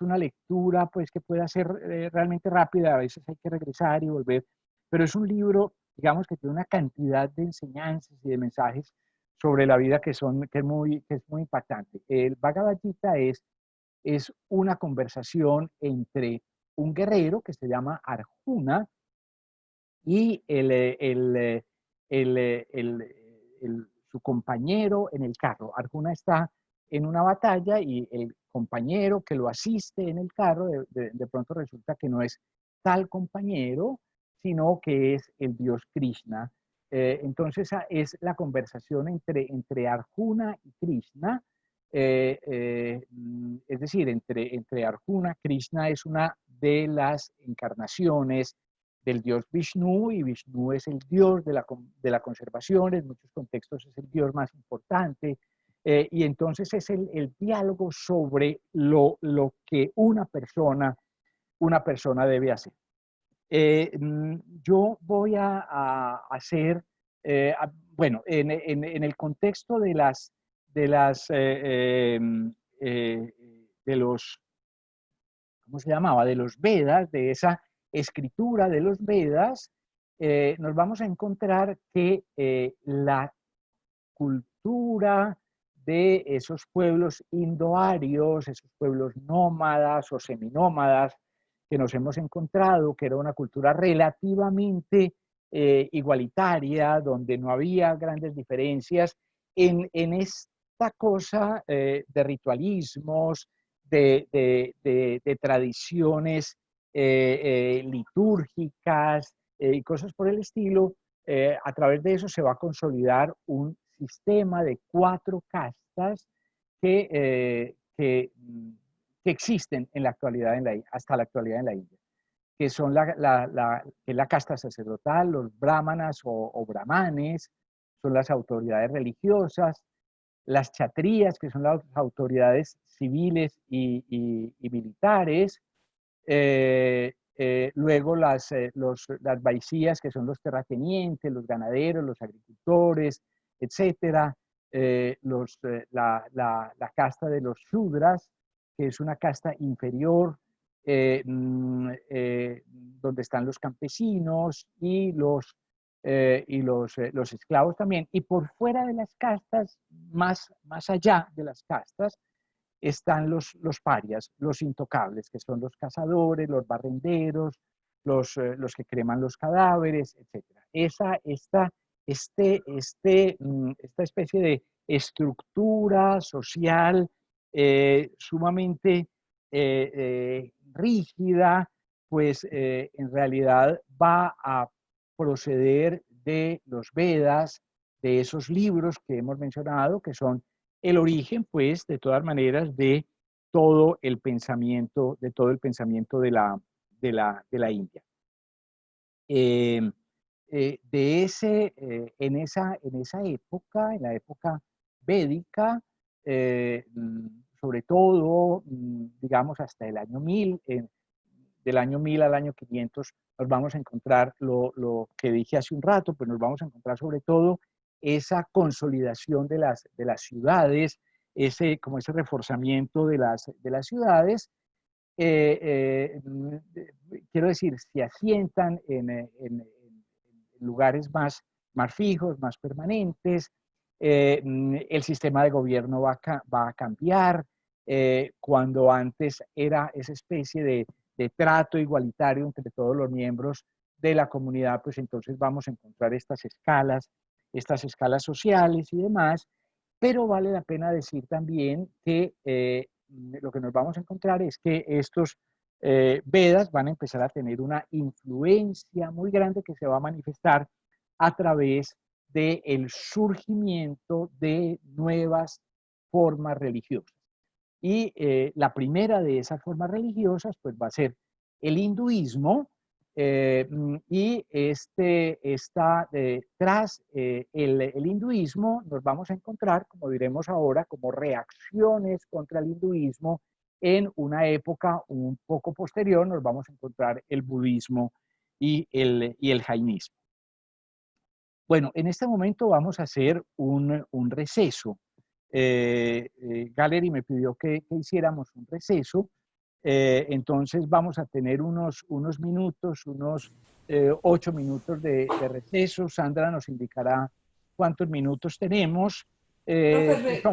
una lectura pues, que pueda ser realmente rápida. A veces hay que regresar y volver, pero es un libro, digamos, que tiene una cantidad de enseñanzas y de mensajes sobre la vida que es muy impactante. El Bhagavad Gita es una conversación entre un guerrero que se llama Arjuna y su compañero en el carro. Arjuna está en una batalla y el compañero que lo asiste en el carro, de pronto resulta que no es tal compañero, sino que es el dios Krishna. Entonces es la conversación entre Arjuna y Krishna. Es decir, entre Arjuna, Krishna es una de las encarnaciones del dios Vishnu, y Vishnu es el dios de la conservación, en muchos contextos es el dios más importante, y entonces es el diálogo sobre lo que una persona debe hacer. Yo voy a hacer, bueno, en el contexto de las, eh, de los, ¿cómo se llamaba? De los Vedas, de esa escritura de los Vedas, nos vamos a encontrar que la cultura de esos pueblos indoarios, esos pueblos nómadas o seminómadas que nos hemos encontrado, que era una cultura relativamente igualitaria, donde no había grandes diferencias en esta cosa de ritualismos, de tradiciones litúrgicas y cosas por el estilo. A través de eso se va a consolidar un sistema de 4 castas que, que existen en la actualidad hasta la actualidad en la India, que son que es la casta sacerdotal, los brahmanas o brahmanes, son las autoridades religiosas, las chatrías, que son las autoridades civiles y militares, luego las vaisías, que son los terratenientes, los ganaderos, los agricultores, etcétera, la casta de los shudras, que es una casta inferior, donde están los campesinos y los esclavos también. Y por fuera de las castas, más allá de las castas, están los parias, los intocables, que son los cazadores, los barrenderos, los que creman los cadáveres, etc. Esta especie de estructura social sumamente rígida, pues en realidad va a proceder de los Vedas, de esos libros que hemos mencionado, que son el origen, pues, de todas maneras, de todo el pensamiento, de la India. En esa época, en la época védica, sobre todo, digamos, hasta el año 1000, del año 1000 al año 500, nos vamos a encontrar lo que dije hace un rato, pues nos vamos a encontrar sobre todo esa consolidación de las ciudades, como ese reforzamiento de las ciudades. Quiero decir, se asientan en lugares más fijos, más permanentes. El sistema de gobierno va a cambiar. Cuando antes era esa especie de trato igualitario entre todos los miembros de la comunidad, pues entonces vamos a encontrar estas escalas sociales y demás, pero vale la pena decir también que lo que nos vamos a encontrar es que estos Vedas van a empezar a tener una influencia muy grande que se va a manifestar a través del surgimiento de nuevas formas religiosas. Y la primera de esas formas religiosas pues va a ser el hinduismo, y tras el hinduismo nos vamos a encontrar, como diremos ahora, como reacciones contra el hinduismo. En una época un poco posterior nos vamos a encontrar el budismo y el jainismo. Bueno, en este momento vamos a hacer un receso. Gallery me pidió que hiciéramos un receso. Entonces vamos a tener unos minutos, unos 8 minutos de receso. Sandra nos indicará cuántos minutos tenemos. Profe,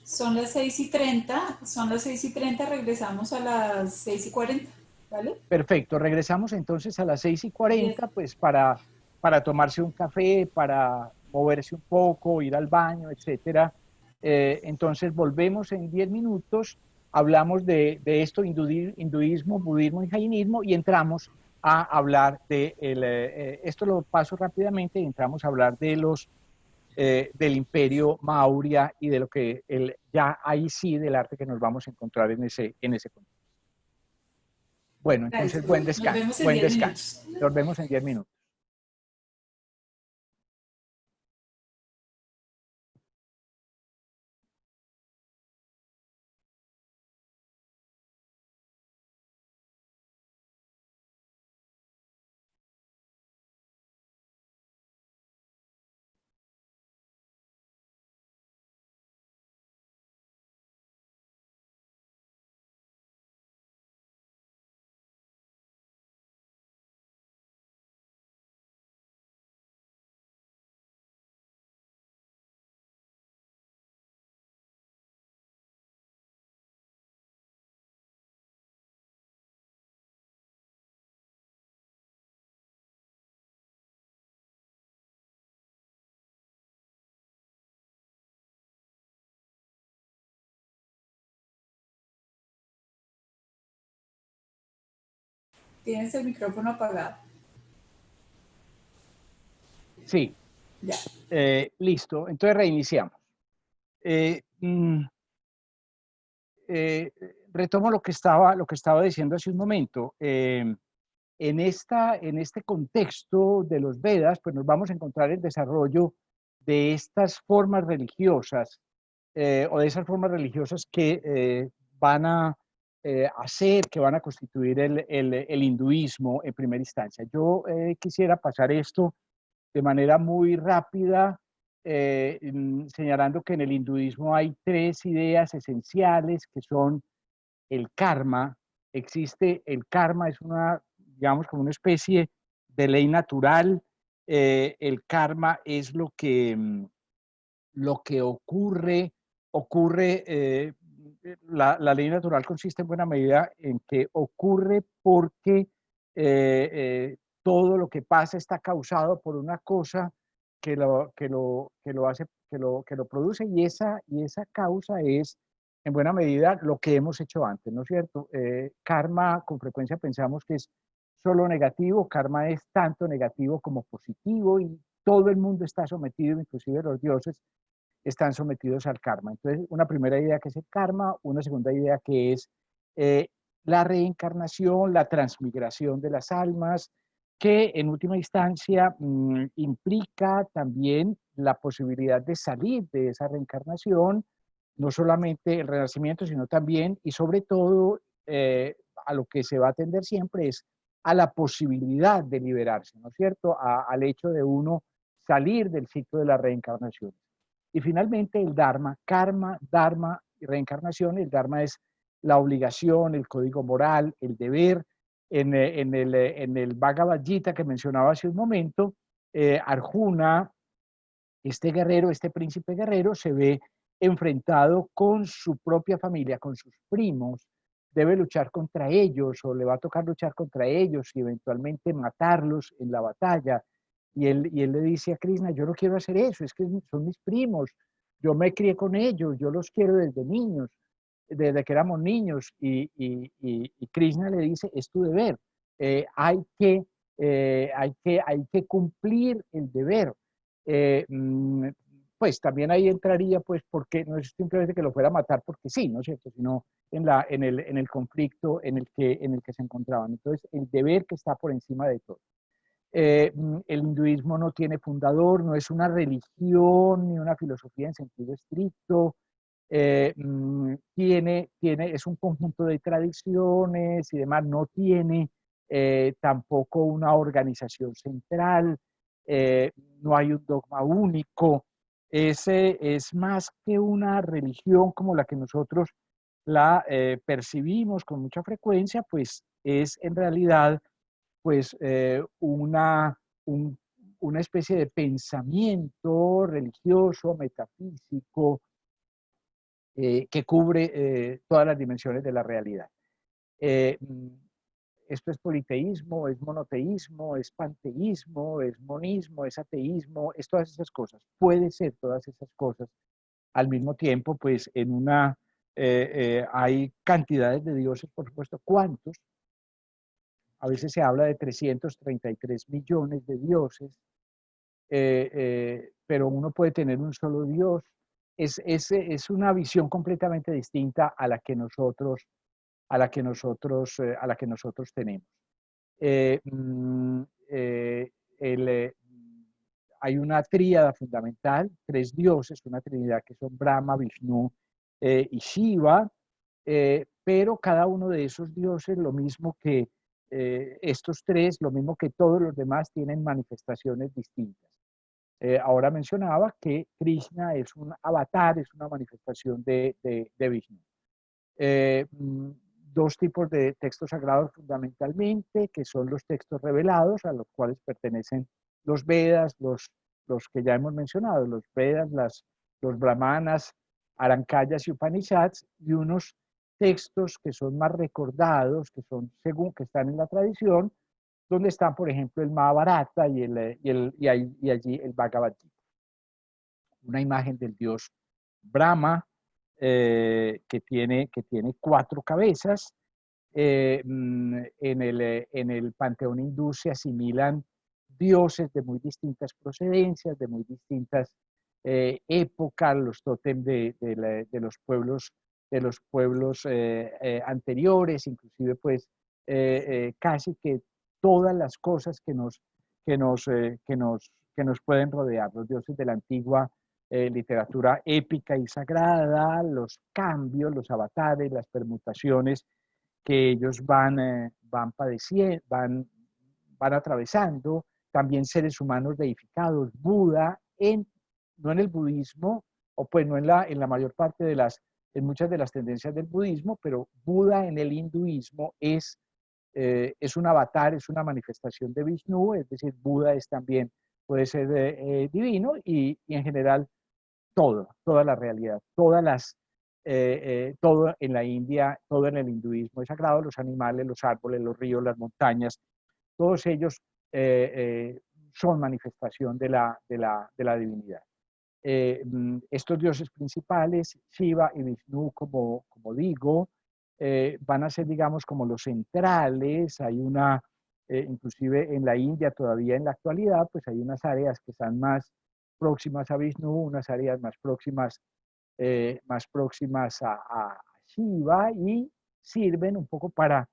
son las 6:30, regresamos a las 6:40, ¿vale? Perfecto, regresamos entonces a las 6:40, Yes. pues para tomarse un café, para moverse un poco, ir al baño, etcétera. Entonces volvemos en 10 minutos, hablamos de esto, hinduismo, budismo y jainismo, y entramos a hablar esto lo paso rápidamente, y entramos a hablar del imperio Maurya y de lo que ya ahí sí del arte que nos vamos a encontrar en ese contexto. Bueno, Gracias, entonces profe. Nos vemos en buen 10 descanso. minutos. Nos vemos en 10 minutos. tienes el micrófono apagado. Sí. Ya. Listo, entonces reiniciamos. Retomo lo que estaba diciendo hace un momento. En este contexto de los Vedas, pues nos vamos a encontrar el desarrollo de estas formas religiosas o de esas formas religiosas que van a hacer, que van a constituir el hinduismo en primera instancia. Yo quisiera pasar esto de manera muy rápida, señalando que en el hinduismo hay tres ideas esenciales que son el karma. Existe el karma, es una, digamos, como una especie de ley natural. El karma es lo que ocurre, la ley natural consiste en buena medida en que ocurre porque todo lo que pasa está causado por una cosa que lo produce y esa causa es en buena medida lo que hemos hecho antes, ¿no es cierto? Karma, con frecuencia pensamos que es solo negativo, karma es tanto negativo como positivo y todo el mundo está sometido, inclusive los dioses, están sometidos al karma. Entonces, una primera idea que es el karma, una segunda idea que es eh, la reencarnación, la transmigración de las almas, que en última instancia implica también la posibilidad de salir de esa reencarnación, no solamente el renacimiento, sino también y sobre todo a lo que se va a atender siempre es a la posibilidad de liberarse, ¿no es cierto? Al hecho de uno salir del ciclo de la reencarnación. Y finalmente el Dharma, karma, Dharma y reencarnación. El Dharma es la obligación, el código moral, el deber. En el Bhagavad Gita que mencionaba hace un momento, Arjuna, este guerrero, este príncipe guerrero, se ve enfrentado con su propia familia, con sus primos, debe luchar contra ellos o le va a tocar luchar contra ellos y eventualmente matarlos en la batalla. Y él le dice a Krishna, yo no quiero hacer eso, es que son mis primos, yo me crié con ellos, yo los quiero desde niños, desde que éramos niños. Y Krishna le dice, es tu deber, eh, hay, que, hay que cumplir el deber. Eh, mm, pues también ahí entraría, pues, porque no es simplemente que lo fuera a matar porque sí, ¿no es cierto?, sino en el conflicto en el que se encontraban. Entonces, el deber que está por encima de todo. El hinduismo no tiene fundador, no es una religión ni una filosofía en sentido estricto. Es un conjunto de tradiciones y demás, no tiene tampoco una organización central, eh, no hay un dogma único. Es más que una religión como la que nosotros la percibimos con mucha frecuencia, pues es en realidad pues un, una especie de pensamiento religioso, metafísico, que cubre todas las dimensiones de la realidad. Eh, Esto es politeísmo, es monoteísmo, es panteísmo, es monismo, es ateísmo, es todas esas cosas. Puede ser todas esas cosas al mismo tiempo, pues en una, hay cantidades de dioses, por supuesto. ¿Cuántos? A veces se habla de 333 millones de dioses, pero uno puede tener un solo Dios. Es una visión completamente distinta a la que nosotros, a la que nosotros tenemos. Eh, mm, eh, el, eh, Hay una tríada fundamental, tres dioses, una trinidad que son Brahma, Vishnu y Shiva, pero cada uno de esos dioses, lo mismo que estos tres, lo mismo que todos los demás, tienen manifestaciones distintas. Ahora mencionaba que Krishna es un avatar, es una manifestación de Vishnu. Eh, Dos tipos de textos sagrados fundamentalmente, que son los textos revelados, a los cuales pertenecen los Vedas, los que ya hemos mencionado, los Vedas, los Brahmanas, Arankayas y Upanishads, y unos textos que son más recordados, que son según que están en la tradición, donde están, por ejemplo, el Mahabharata y allí el Bhagavad Gita. Una imagen del dios Brahma, que tiene cuatro cabezas. en el panteón hindú se asimilan dioses de muy distintas procedencias, de muy distintas épocas, los tótem de los pueblos anteriores, inclusive pues casi que todas las cosas que nos pueden rodear, los dioses de la antigua literatura épica y sagrada, los cambios, los avatares, las permutaciones que ellos van padeciendo, van atravesando, también seres humanos deificados, Buda, no en el budismo, o pues no en la mayor parte en muchas de las tendencias del budismo, pero Buda en el hinduismo es un avatar, es una manifestación de Vishnu, es decir, Buda también puede ser divino y en general toda la realidad, todo en la India, todo en el hinduismo es sagrado, los animales, los árboles, los ríos, las montañas, todos ellos son manifestación de la divinidad. Estos dioses principales, Shiva y Vishnu, como digo, van a ser, digamos, como los centrales. Hay inclusive en la India todavía en la actualidad, pues hay unas áreas que están más próximas a Vishnu, unas áreas más próximas a Shiva y sirven un poco para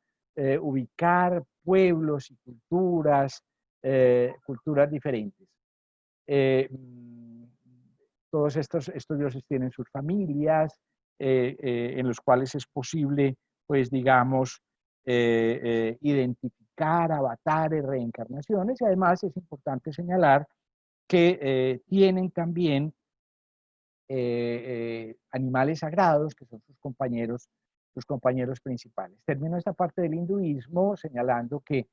ubicar pueblos y culturas diferentes. Todos estos dioses tienen sus familias, en los cuales es posible, pues digamos, identificar avatares, reencarnaciones, y además es importante señalar que tienen también animales sagrados, que son sus compañeros principales. Termino esta parte del hinduismo señalando que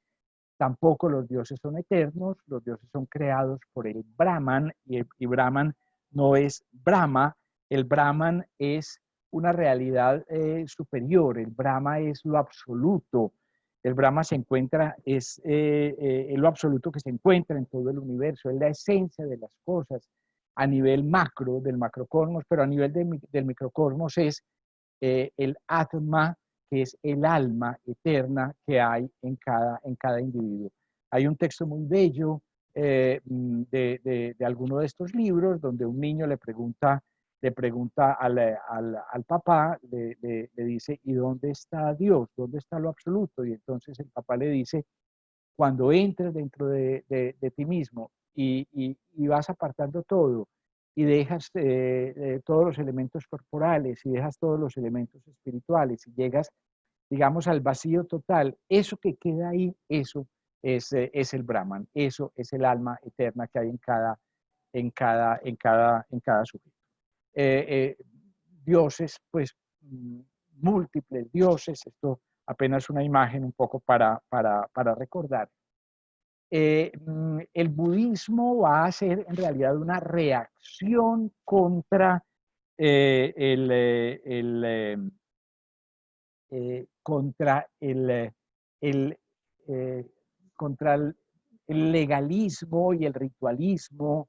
tampoco los dioses son eternos, los dioses son creados por el Brahman, y Brahman no es Brahma, el Brahman es una realidad superior, el Brahma es lo absoluto, el Brahma es lo absoluto que se encuentra en todo el universo, es la esencia de las cosas a nivel macro, del macrocosmos, pero a nivel del microcosmos es el Atma, que es el alma eterna que hay en cada individuo. Hay un texto muy bello de alguno de estos libros donde un niño le pregunta al papá, le dice, ¿y dónde está Dios? ¿Dónde está lo absoluto? Y entonces el papá le dice, cuando entres dentro de ti mismo y vas apartando todo y dejas todos los elementos corporales y dejas todos los elementos espirituales y llegas, digamos, al vacío total, eso que queda ahí, eso es el Brahman, eso es el alma eterna que hay en cada sujeto. Dioses, pues múltiples dioses, esto apenas una imagen un poco para recordar. El budismo va a ser en realidad una reacción contra contra el, contra el legalismo y el ritualismo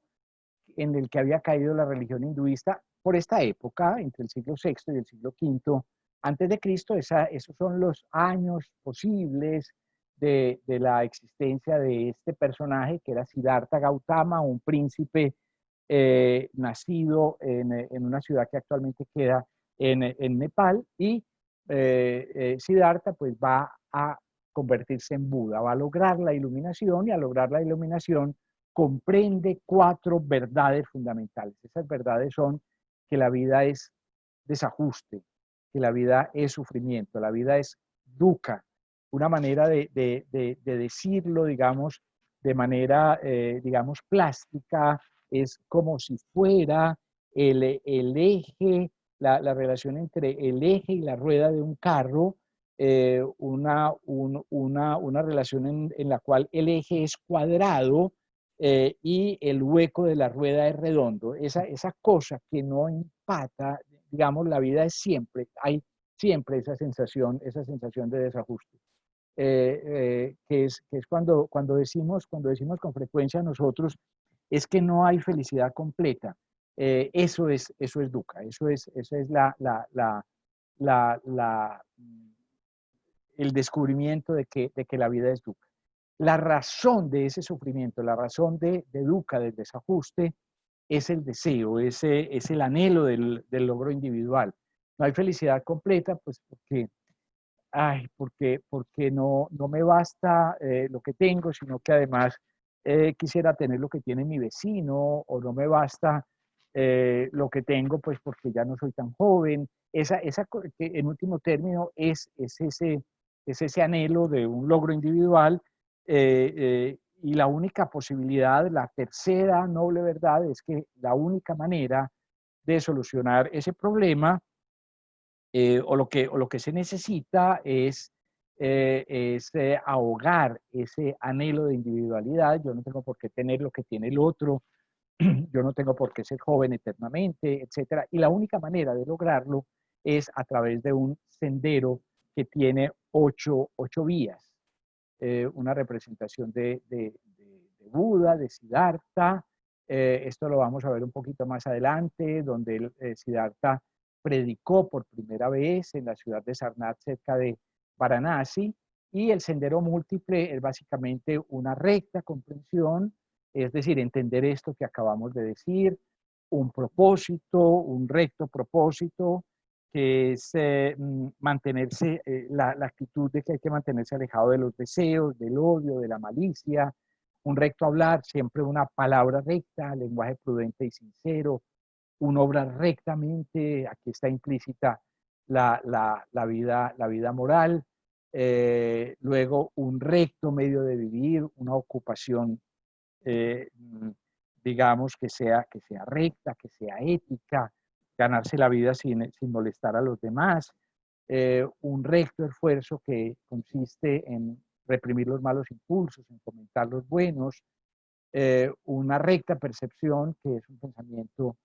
en el que había caído la religión hinduista por esta época, entre el siglo VI y el siglo V antes de Cristo. Esos son los años posibles de la existencia de este personaje que era Siddhartha Gautama, un príncipe nacido en una ciudad que actualmente queda en Nepal, y Siddhartha pues va a convertirse en Buda, va a lograr la iluminación, y al lograr la iluminación comprende 4 verdades fundamentales. Esas verdades son que la vida es desajuste, que la vida es sufrimiento, la vida es dukkha. Una manera de decirlo, digamos, de manera, digamos, plástica, es como si fuera el eje, la relación entre el eje y la rueda de un carro, una relación en la cual el eje es cuadrado y el hueco de la rueda es redondo. Esa cosa que no empata, digamos, la vida es siempre, hay siempre esa sensación de desajuste. Que es cuando decimos con frecuencia nosotros, es que no hay felicidad completa. Eso es dukkha, eso es el descubrimiento de que la vida es dukkha. La razón de ese sufrimiento, la razón de dukkha, del desajuste, es el deseo, es el anhelo del logro individual. No hay felicidad completa, pues porque no me basta lo que tengo, sino que además quisiera tener lo que tiene mi vecino, o no me basta lo que tengo, pues porque ya no soy tan joven. Que en último término es ese anhelo de un logro individual, y la única posibilidad, la tercera noble verdad, es que la única manera de solucionar ese problema, o lo que se necesita es ahogar ese anhelo de individualidad. Yo no tengo por qué tener lo que tiene el otro, yo no tengo por qué ser joven eternamente, etc. Y la única manera de lograrlo es a través de un sendero que tiene ocho vías. Una representación de Buda, de Siddhartha. Esto lo vamos a ver un poquito más adelante, donde Siddhartha predicó por primera vez en la ciudad de Sarnath, cerca de Varanasi, y el sendero múltiple es básicamente una recta comprensión, es decir, entender esto que acabamos de decir, un propósito, un recto propósito, que es mantenerse, la actitud de que hay que mantenerse alejado de los deseos, del odio, de la malicia, un recto hablar, siempre una palabra recta, lenguaje prudente y sincero, un obrar rectamente, aquí está implícita la vida moral, luego un recto medio de vivir, una ocupación, digamos, que sea recta, que sea ética, ganarse la vida sin molestar a los demás, un recto esfuerzo que consiste en reprimir los malos impulsos, en fomentar los buenos, una recta percepción, que es un pensamiento,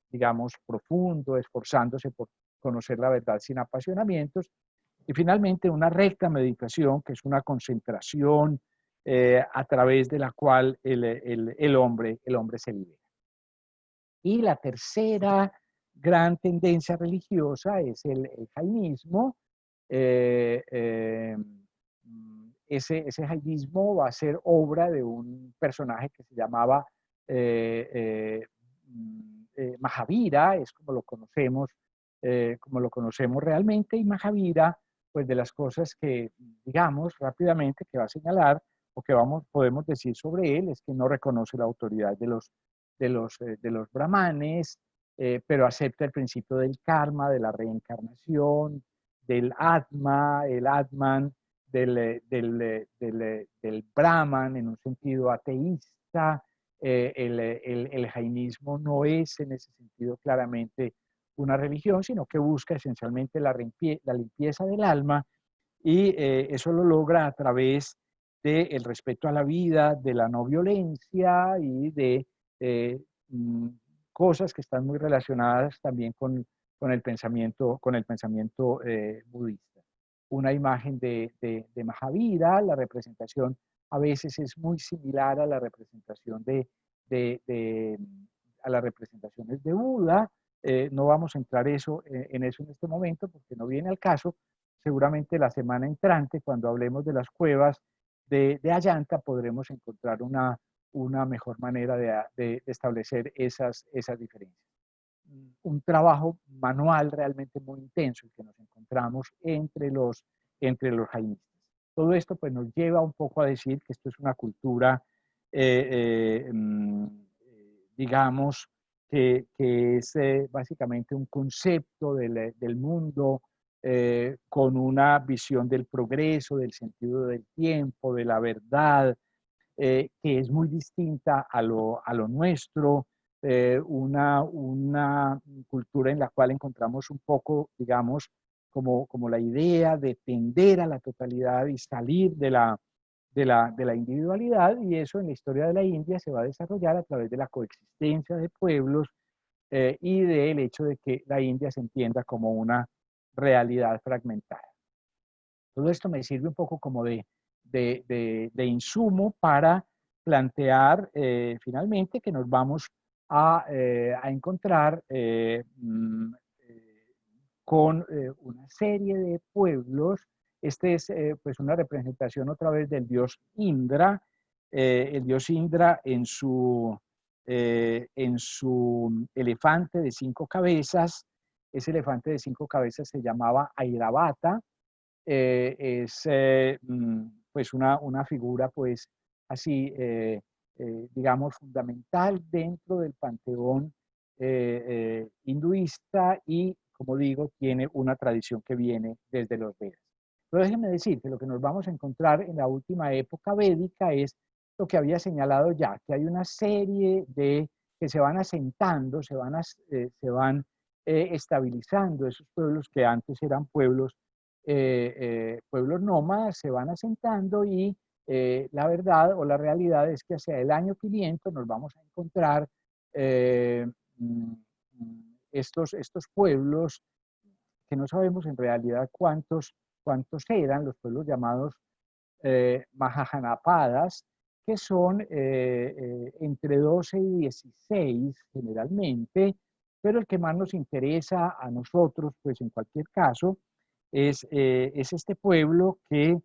digamos, profundo, esforzándose por conocer la verdad sin apasionamientos, y finalmente una recta meditación, que es una concentración a través de la cual el hombre se libera. Y la tercera gran tendencia religiosa es el jainismo. Ese jainismo va a ser obra de un personaje que se llamaba Mahavira, es como lo conocemos realmente, y Mahavira, pues de las cosas que, digamos, rápidamente que va a señalar, o que podemos decir sobre él, es que no reconoce la autoridad de los brahmanes, pero acepta el principio del karma, de la reencarnación, del atma, el atman, del brahman en un sentido ateísta. El jainismo no es en ese sentido claramente una religión, sino que busca esencialmente la limpieza del alma, y eso lo logra a través del respeto a la vida, de la no violencia y de mm, cosas que están muy relacionadas también con el pensamiento budista. Una imagen de Mahavira, la representación a veces es muy similar a la representación a las representaciones de Buda. No vamos a entrar en eso en este momento porque no viene al caso. Seguramente la semana entrante, cuando hablemos de las cuevas de Ayanta, podremos encontrar una mejor manera de establecer esas diferencias. Un trabajo manual realmente muy intenso el que nos encontramos entre los jainistas. Todo esto pues nos lleva un poco a decir que esto es una cultura, digamos, que es básicamente un concepto del mundo, con una visión del progreso, del sentido del tiempo, de la verdad, que es muy distinta a lo nuestro, una cultura en la cual encontramos un poco, digamos, como la idea de tender a la totalidad y salir de la individualidad, y eso en la historia de la India se va a desarrollar a través de la coexistencia de pueblos, y del hecho de que la India se entienda como una realidad fragmentada. Todo esto me sirve un poco como de insumo para plantear finalmente que nos vamos a encontrar con una serie de pueblos. Este es pues una representación otra vez del dios Indra, el dios Indra en su elefante de 5 cabezas. Ese elefante de 5 cabezas se llamaba Airavata. Es pues una figura pues así, digamos, fundamental dentro del panteón hinduista y, como digo, tiene una tradición que viene desde los Vedas. Pero déjenme decir que lo que nos vamos a encontrar en la última época védica es lo que había señalado ya, que hay una serie de que se van asentando, se van estabilizando esos pueblos que antes eran pueblos nómadas, se van asentando y la verdad o la realidad es que hacia el año 500 nos vamos a encontrar estos pueblos que no sabemos en realidad cuántos eran, los pueblos llamados Mahajanapadas, que son entre 12 y 16 generalmente, pero el que más nos interesa a nosotros, pues en cualquier caso, es este pueblo que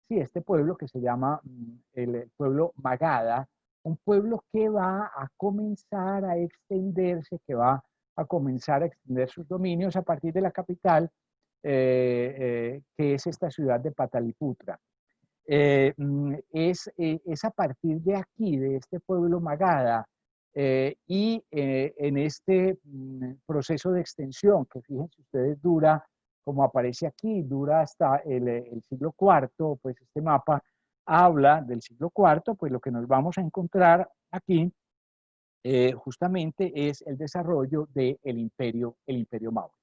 este pueblo que se llama el pueblo Magadha, un pueblo que va a comenzar a extenderse, que va a comenzar a extender sus dominios a partir de la capital, que es esta ciudad de Pataliputra. Es a partir de aquí, de este pueblo Magadha, y en este proceso de extensión, que fíjense ustedes dura, como aparece aquí, dura hasta el siglo IV, pues este mapa habla del siglo IV, pues lo que nos vamos a encontrar aquí justamente es el desarrollo del imperio Maurya.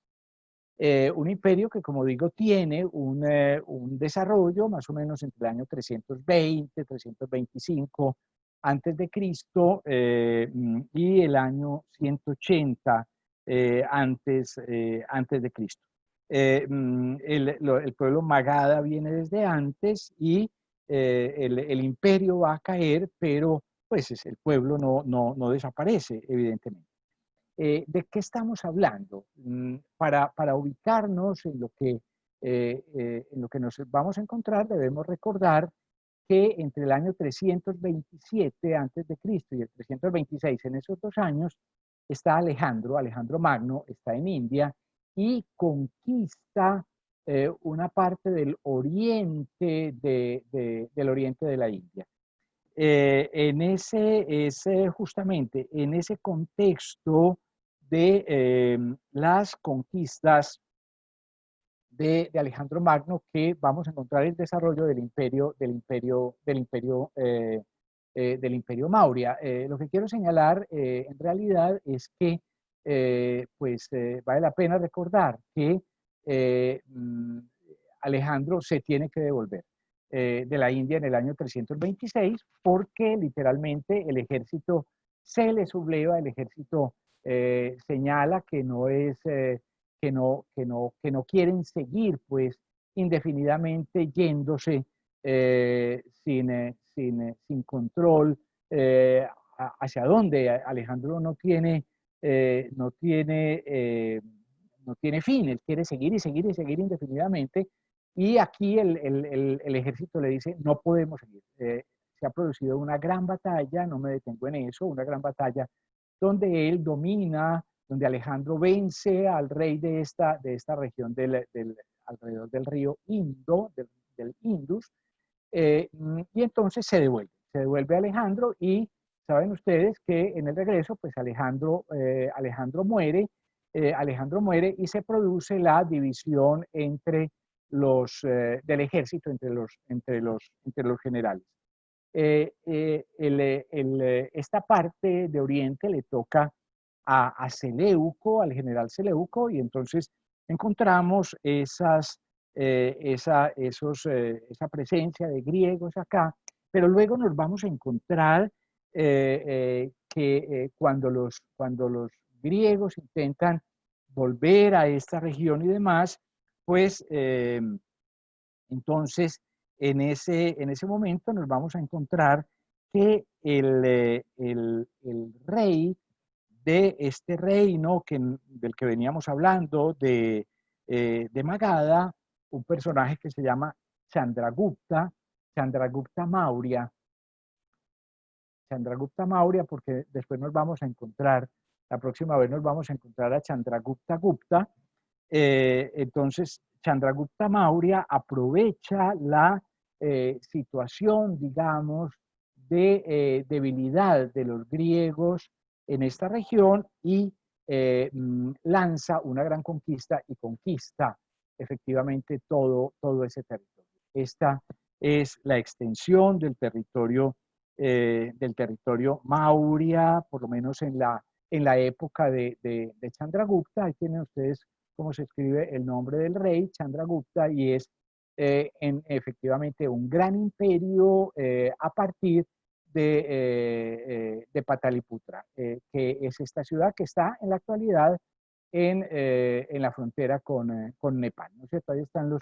Un imperio que, como digo, tiene un desarrollo más o menos entre el año 320, 325 antes de Cristo y el año 180 antes de Cristo. El pueblo Magadha viene desde antes y el imperio va a caer, pero pues el pueblo no desaparece, evidentemente. ¿De qué estamos hablando? Para ubicarnos en lo que nos vamos a encontrar, debemos recordar que entre el año 327 a.C. y el 326, en esos 2 años, está Alejandro Magno, está en India y conquista una parte del oriente del oriente de la India. Justamente en ese contexto de las conquistas de Alejandro Magno que vamos a encontrar el desarrollo del imperio Maurya. Lo que quiero señalar en realidad es que vale la pena recordar que Alejandro se tiene que devolver de la India en el año 326 porque literalmente el ejército se le subleva, el ejército señala que no es que no quieren seguir pues indefinidamente yéndose sin control hacia dónde. Alejandro no tiene fin, él quiere seguir y seguir y seguir indefinidamente y aquí el ejército le dice no podemos seguir. Se ha producido una gran batalla, no me detengo en eso, una gran batalla donde él domina, donde Alejandro vence al rey de esta región alrededor del río Indo, del Indus, y entonces se devuelve Alejandro y saben ustedes que en el regreso, pues Alejandro muere y se produce la división entre del ejército, entre los generales. Esta parte de Oriente le toca a Seleuco, al general Seleuco, y entonces encontramos esa presencia de griegos acá, pero luego nos vamos a encontrar que cuando los griegos intentan volver a esta región y demás, pues entonces en ese momento nos vamos a encontrar que el rey de este reino del que veníamos hablando, de Magadha, un personaje que se llama Chandragupta, Chandragupta Maurya. Chandragupta Maurya, porque después nos vamos a encontrar, la próxima vez nos vamos a encontrar a Chandragupta Gupta. Entonces, Chandragupta Maurya aprovecha la situación, digamos, de debilidad de los griegos en esta región y lanza una gran conquista y conquista efectivamente todo ese territorio. Esta es la extensión del territorio Maurya, por lo menos en la época de Chandragupta. Ahí tienen ustedes cómo se escribe el nombre del rey, Chandragupta, y es efectivamente un gran imperio a partir de Pataliputra, que es esta ciudad que está en la actualidad en la frontera con Nepal, ¿no es cierto? Ahí están los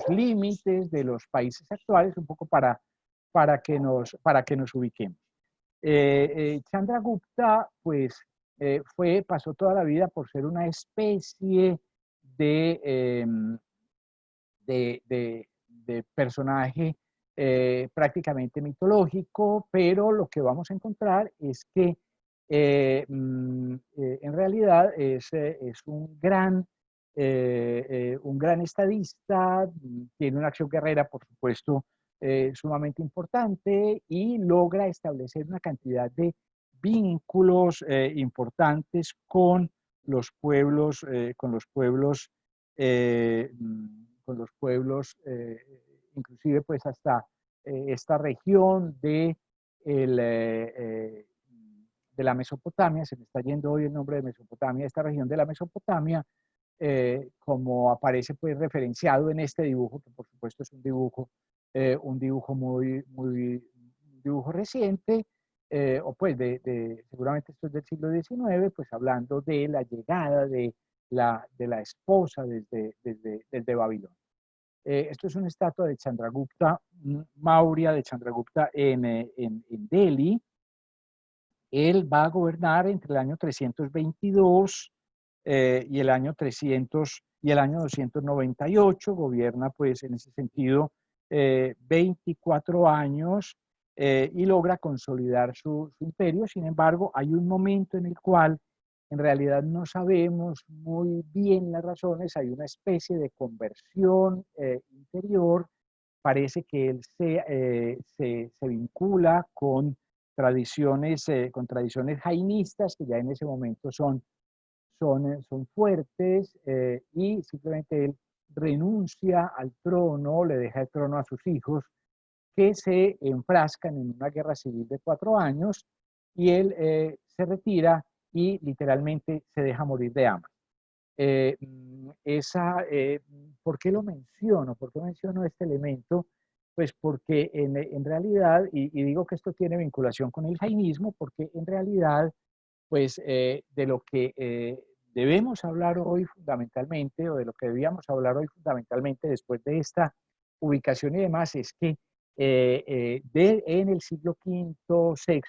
límites de los países actuales, un poco para que nos ubiquemos. Chandragupta, pues, pasó toda la vida por ser una especie de, de personaje prácticamente mitológico, pero lo que vamos a encontrar es que en realidad es un gran estadista, tiene una acción guerrera, por supuesto, sumamente importante y logra establecer una cantidad de vínculos importantes con los pueblos, inclusive pues hasta esta región de la Mesopotamia, se me está yendo hoy el nombre de Mesopotamia, esta región de la Mesopotamia, como aparece pues referenciado en este dibujo, que por supuesto es un dibujo un dibujo reciente, o pues seguramente esto es del siglo XIX, pues hablando de la llegada de la esposa desde Babilonia. Esto es una estatua de Chandragupta Maurya, de Chandragupta en Delhi. Él va a gobernar entre el año 322 y el año 298, gobierna pues en ese sentido 24 años y logra consolidar su imperio. Sin embargo, hay un momento en el cual en realidad no sabemos muy bien las razones, hay una especie de conversión interior, parece que él se vincula con tradiciones jainistas que ya en ese momento son fuertes y simplemente él renuncia al trono, le deja el trono a sus hijos que se enfrascan en una guerra civil de 4 años y él se retira y literalmente se deja morir de hambre. ¿Por qué lo menciono? ¿Por qué menciono este elemento? Pues porque en realidad, y digo que esto tiene vinculación con el jainismo, porque en realidad, pues de lo que debemos hablar hoy fundamentalmente, o de lo que debíamos hablar hoy fundamentalmente después de esta ubicación y demás, es que en el siglo V, VI,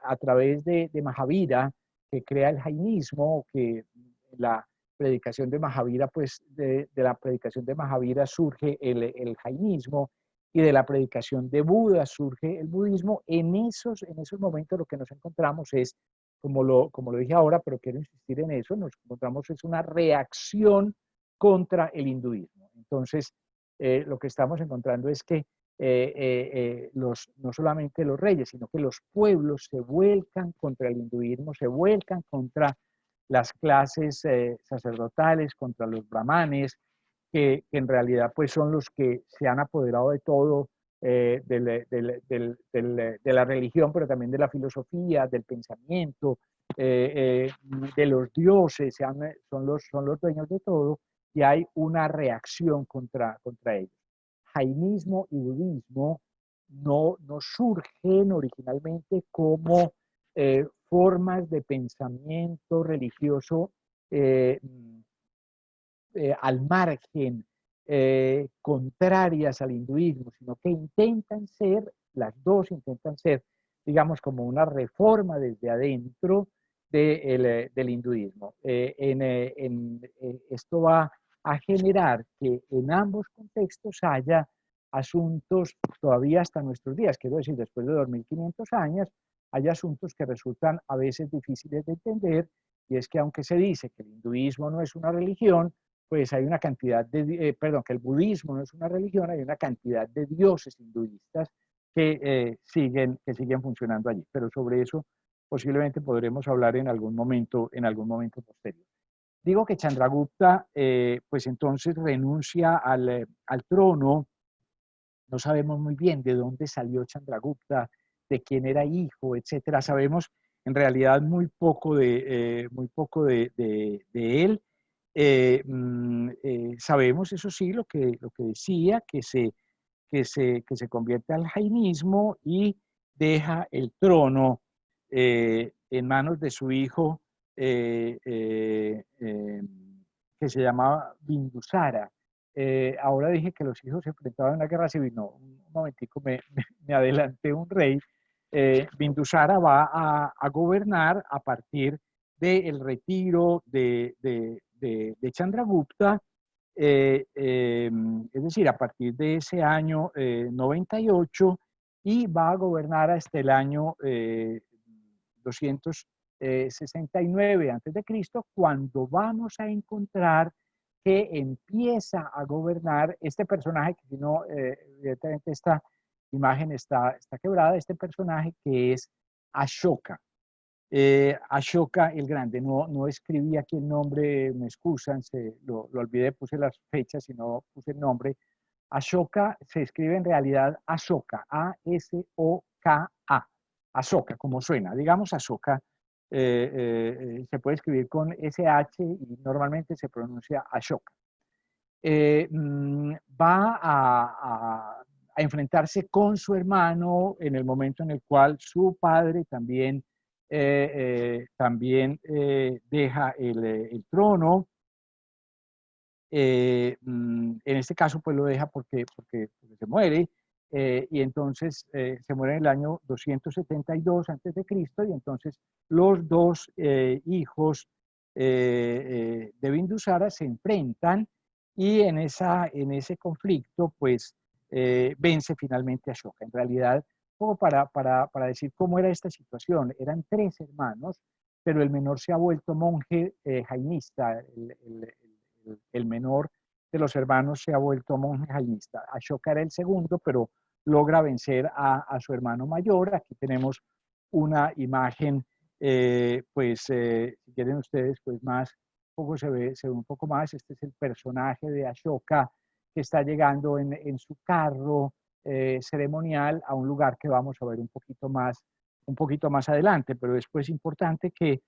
a través de Mahavira, que crea el jainismo, que la predicación de Mahavira, pues de la predicación de Mahavira surge el jainismo, y de la predicación de Buda surge el budismo. En esos momentos lo que nos encontramos es, como lo dije ahora, pero quiero insistir en eso, nos encontramos es una reacción contra el hinduismo. Entonces, lo que estamos encontrando es que no solamente los reyes, sino que los pueblos se vuelcan contra el hinduismo, se vuelcan contra las clases sacerdotales, contra los brahmanes, que en realidad pues son los que se han apoderado de todo, de la religión, pero también de la filosofía, del pensamiento, de los dioses, son los dueños de todo, y hay una reacción contra ellos. Jainismo y budismo no surgen originalmente como formas de pensamiento religioso al margen, contrarias al hinduismo, sino que las dos intentan ser digamos, como una reforma desde adentro del hinduismo. Esto va a generar que en ambos contextos haya asuntos todavía hasta nuestros días, quiero decir, después de 2500 años, hay asuntos que resultan a veces difíciles de entender, y es que aunque se dice que el hinduismo no es una religión, pues hay una cantidad de, que el budismo no es una religión, hay una cantidad de dioses hinduistas que siguen funcionando allí. Pero sobre eso posiblemente podremos hablar en algún momento posterior. Digo que Chandragupta, pues entonces renuncia al trono. No sabemos muy bien de dónde salió Chandragupta, de quién era hijo, etcétera. Sabemos en realidad muy poco de él. Sabemos, eso sí, lo que decía, que se convierte al jainismo y deja el trono en manos de su hijo, que se llamaba Bindusara. Ahora dije que los hijos se enfrentaban a una guerra civil. No, un momentico, me adelanté un rey. Bindusara va a gobernar a partir del retiro de Chandragupta, es decir, a partir de ese año 98, y va a gobernar hasta el año 269 a.C., cuando vamos a encontrar que empieza a gobernar este personaje, que si no, evidentemente esta imagen está quebrada, este personaje que es Ashoka. Ashoka el Grande, no escribí aquí el nombre, me excusan, lo olvidé, puse las fechas y no puse el nombre. Ashoka se escribe en realidad Ashoka, A-S-O-K-A, Ashoka, como suena, digamos Ashoka, se puede escribir con S-H y normalmente se pronuncia Ashoka. Va a enfrentarse con su hermano en el momento en el cual su padre también deja el trono. En este caso, pues lo deja porque se muere, y entonces se muere en el año 272 a.C., y entonces los dos hijos de Bindusara se enfrentan, y en ese conflicto, pues vence finalmente a Ashoka. En realidad, como para decir cómo era esta situación, eran 3 hermanos, pero el menor se ha vuelto monje jainista, el menor de los hermanos se ha vuelto monje jainista. Ashoka era el segundo, pero logra vencer a su hermano mayor. Aquí tenemos una imagen, si quieren ustedes, pues poco se ve un poco más. Este es el personaje de Ashoka que está llegando en su carro ceremonial a un lugar que vamos a ver un poquito más adelante, pero después es importante que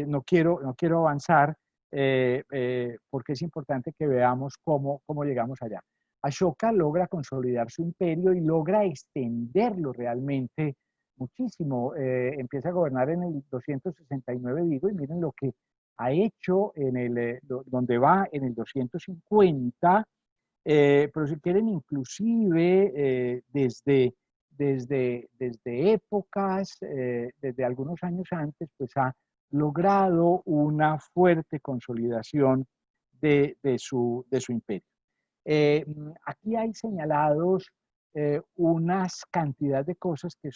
no quiero avanzar, porque es importante que veamos cómo llegamos allá. Ashoka logra consolidar su imperio y logra extenderlo realmente muchísimo. Empieza a gobernar en el 269, digo, y miren lo que ha hecho donde va en el 250, pero si quieren, inclusive desde épocas, desde algunos años antes, pues ha logrado una fuerte consolidación de su imperio. Aquí hay señalados unas cantidad de cosas que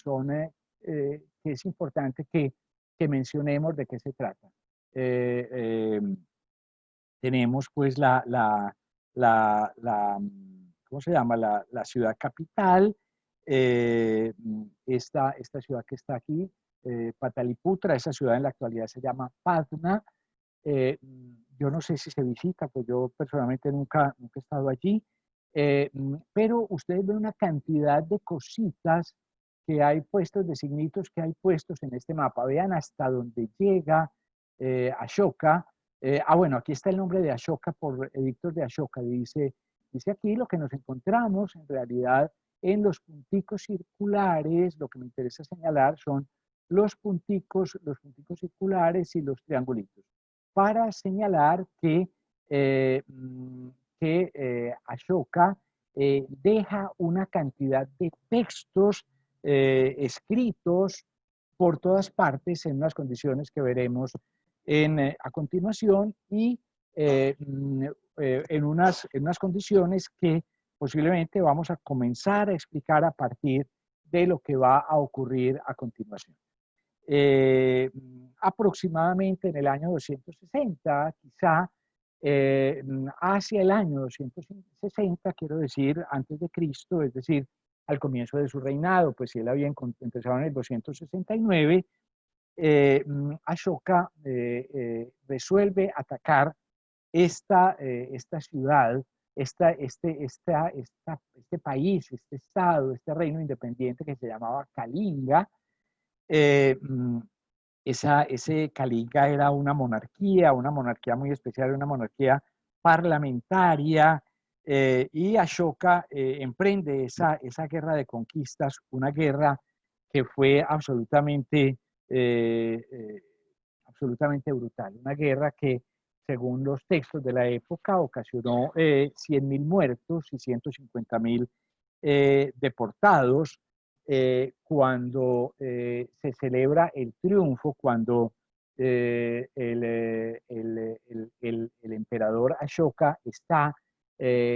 es importante que mencionemos de qué se trata. Tenemos pues ¿cómo se llama? La ciudad capital, esta ciudad que está aquí, Pataliputra. Esa ciudad en la actualidad se llama Patna. Yo no sé si se visita, pues yo personalmente nunca he estado allí, pero ustedes ven una cantidad de cositas que hay puestos, de signitos que hay puestos en este mapa. Vean hasta dónde llega Ashoka. Bueno, aquí está el nombre de Ashoka por edictos de Ashoka. Dice aquí lo que nos encontramos en realidad en los punticos circulares. Lo que me interesa señalar son los punticos circulares y los triangulitos, para señalar que Ashoka deja una cantidad de textos escritos por todas partes en unas condiciones que veremos a continuación y en unas condiciones que posiblemente vamos a comenzar a explicar a partir de lo que va a ocurrir a continuación. Aproximadamente en el año 260, quizá hacia el año 260, quiero decir, antes de Cristo, es decir, al comienzo de su reinado, pues si él había empezado en el 269, Ashoka resuelve atacar esta ciudad, este país, este estado, este reino independiente que se llamaba Kalinga. Ese Kalinga era una monarquía muy especial, una monarquía parlamentaria, y Ashoka emprende esa guerra de conquistas, una guerra que fue absolutamente brutal, una guerra que, según los textos de la época, ocasionó 100.000 muertos y 150.000 deportados. Cuando se celebra el triunfo, cuando el emperador Ashoka está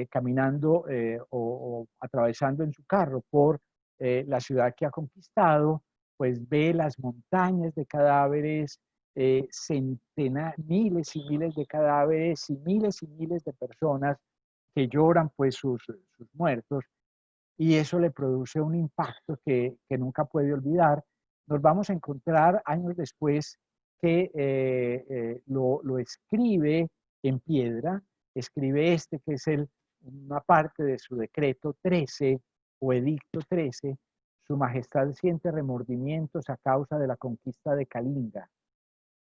caminando o atravesando en su carro por la ciudad que ha conquistado, pues ve las montañas de cadáveres, miles y miles de cadáveres y miles de personas que lloran pues sus muertos, y eso le produce un impacto que nunca puede olvidar. Nos vamos a encontrar años después que lo escribe en piedra, escribe que es una parte de su decreto 13 o edicto 13. Su majestad siente remordimientos a causa de la conquista de Kalinga,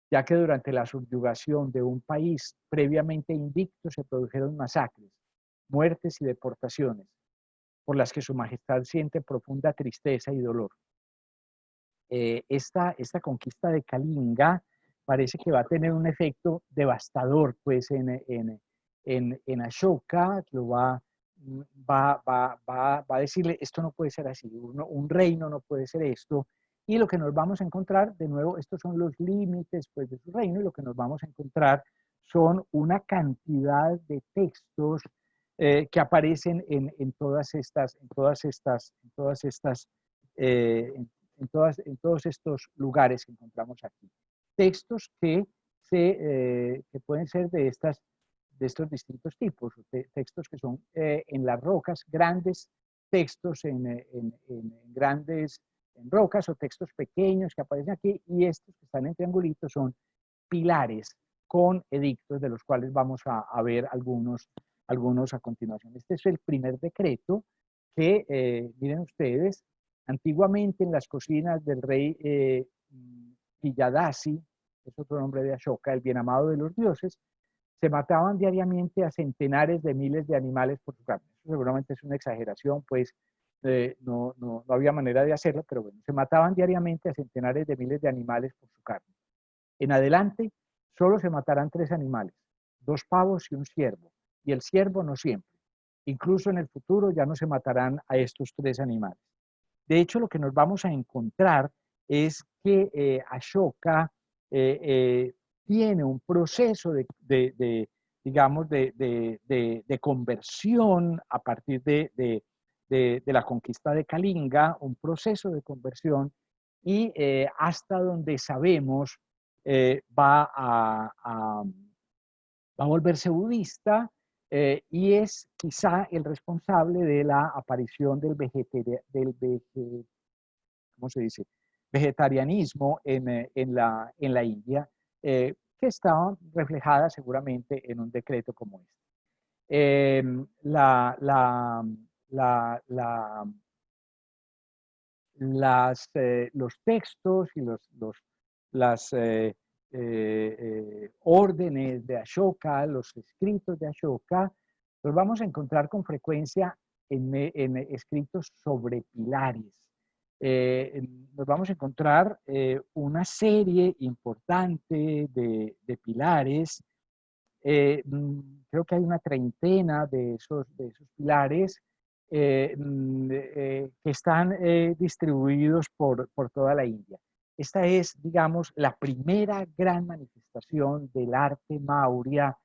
ya que durante la subyugación de un país previamente invicto se produjeron masacres, muertes y deportaciones, por las que su majestad siente profunda tristeza y dolor. Esta conquista de Kalinga parece que va a tener un efecto devastador pues en Ashoka, que va a decirle, esto no puede ser así, un reino no puede ser esto, y lo que nos vamos a encontrar, de nuevo, estos son los límites pues, de su reino, y lo que nos vamos a encontrar son una cantidad de textos que aparecen en todos estos lugares que encontramos aquí. Textos que pueden ser de estos distintos tipos, textos que son en las rocas, grandes textos en rocas, o textos pequeños que aparecen aquí, y estos que están en triangulitos son pilares con edictos, de los cuales vamos a ver algunos a continuación. Este es el primer decreto que, miren ustedes, antiguamente en las cocinas del rey Vijayadasi, es otro nombre de Ashoka, el bien amado de los dioses, se mataban diariamente a centenares de miles de animales por su carne. Eso seguramente es una exageración, pues no había manera de hacerlo, pero bueno, se mataban diariamente a centenares de miles de animales por su carne. En adelante, solo se matarán 3 animales, 2 pavos y un ciervo, y el ciervo no siempre. Incluso en el futuro ya no se matarán a estos 3 animales. De hecho, lo que nos vamos a encontrar es que Ashoka tiene un proceso digamos, de conversión a partir de la conquista de Kalinga, un proceso de conversión, y hasta donde sabemos va a volverse budista, y es quizá el responsable de la aparición ¿cómo se dice? Vegetarianismo en la India, que está reflejada seguramente en un decreto como este. Los textos y las órdenes de Ashoka, los escritos de Ashoka, los vamos a encontrar con frecuencia en escritos sobre pilares. Nos vamos a encontrar una serie importante de pilares. Creo que hay una treintena de esos pilares, que están distribuidos por toda la India. Esta es, digamos, la primera gran manifestación del arte maurya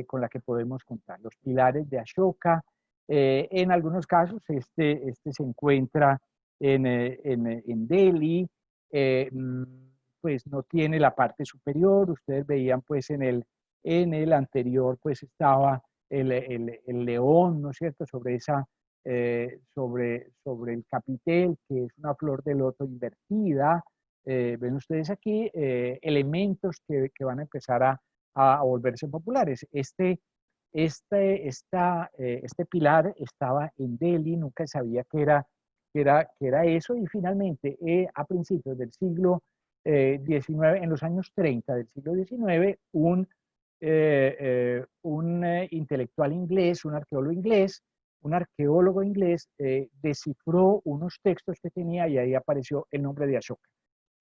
con la que podemos contar. Los pilares de Ashoka, en algunos casos este se encuentra en Delhi, pues no tiene la parte superior. Ustedes veían pues en el anterior pues estaba el león, ¿no es cierto?, sobre sobre el capitel, que es una flor de loto invertida. Ven ustedes aquí elementos que van a empezar a volverse populares. Este pilar estaba en Delhi, nunca sabía que era eso, y finalmente a principios del siglo XIX, en los años 30 del siglo XIX, un intelectual inglés, un arqueólogo inglés, descifró unos textos que tenía y ahí apareció el nombre de Ashoka.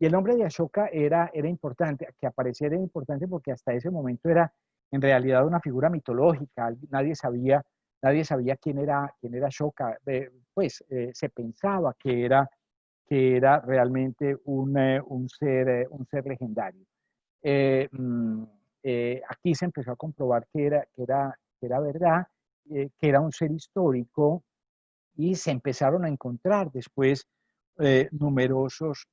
Y el nombre de Ashoka era importante, que apareciera era importante porque hasta ese momento era en realidad una figura mitológica, nadie sabía quién era Ashoka, se pensaba que era realmente un ser legendario. Aquí se empezó a comprobar que era verdad, que era un ser histórico, y se empezaron a encontrar después numerosos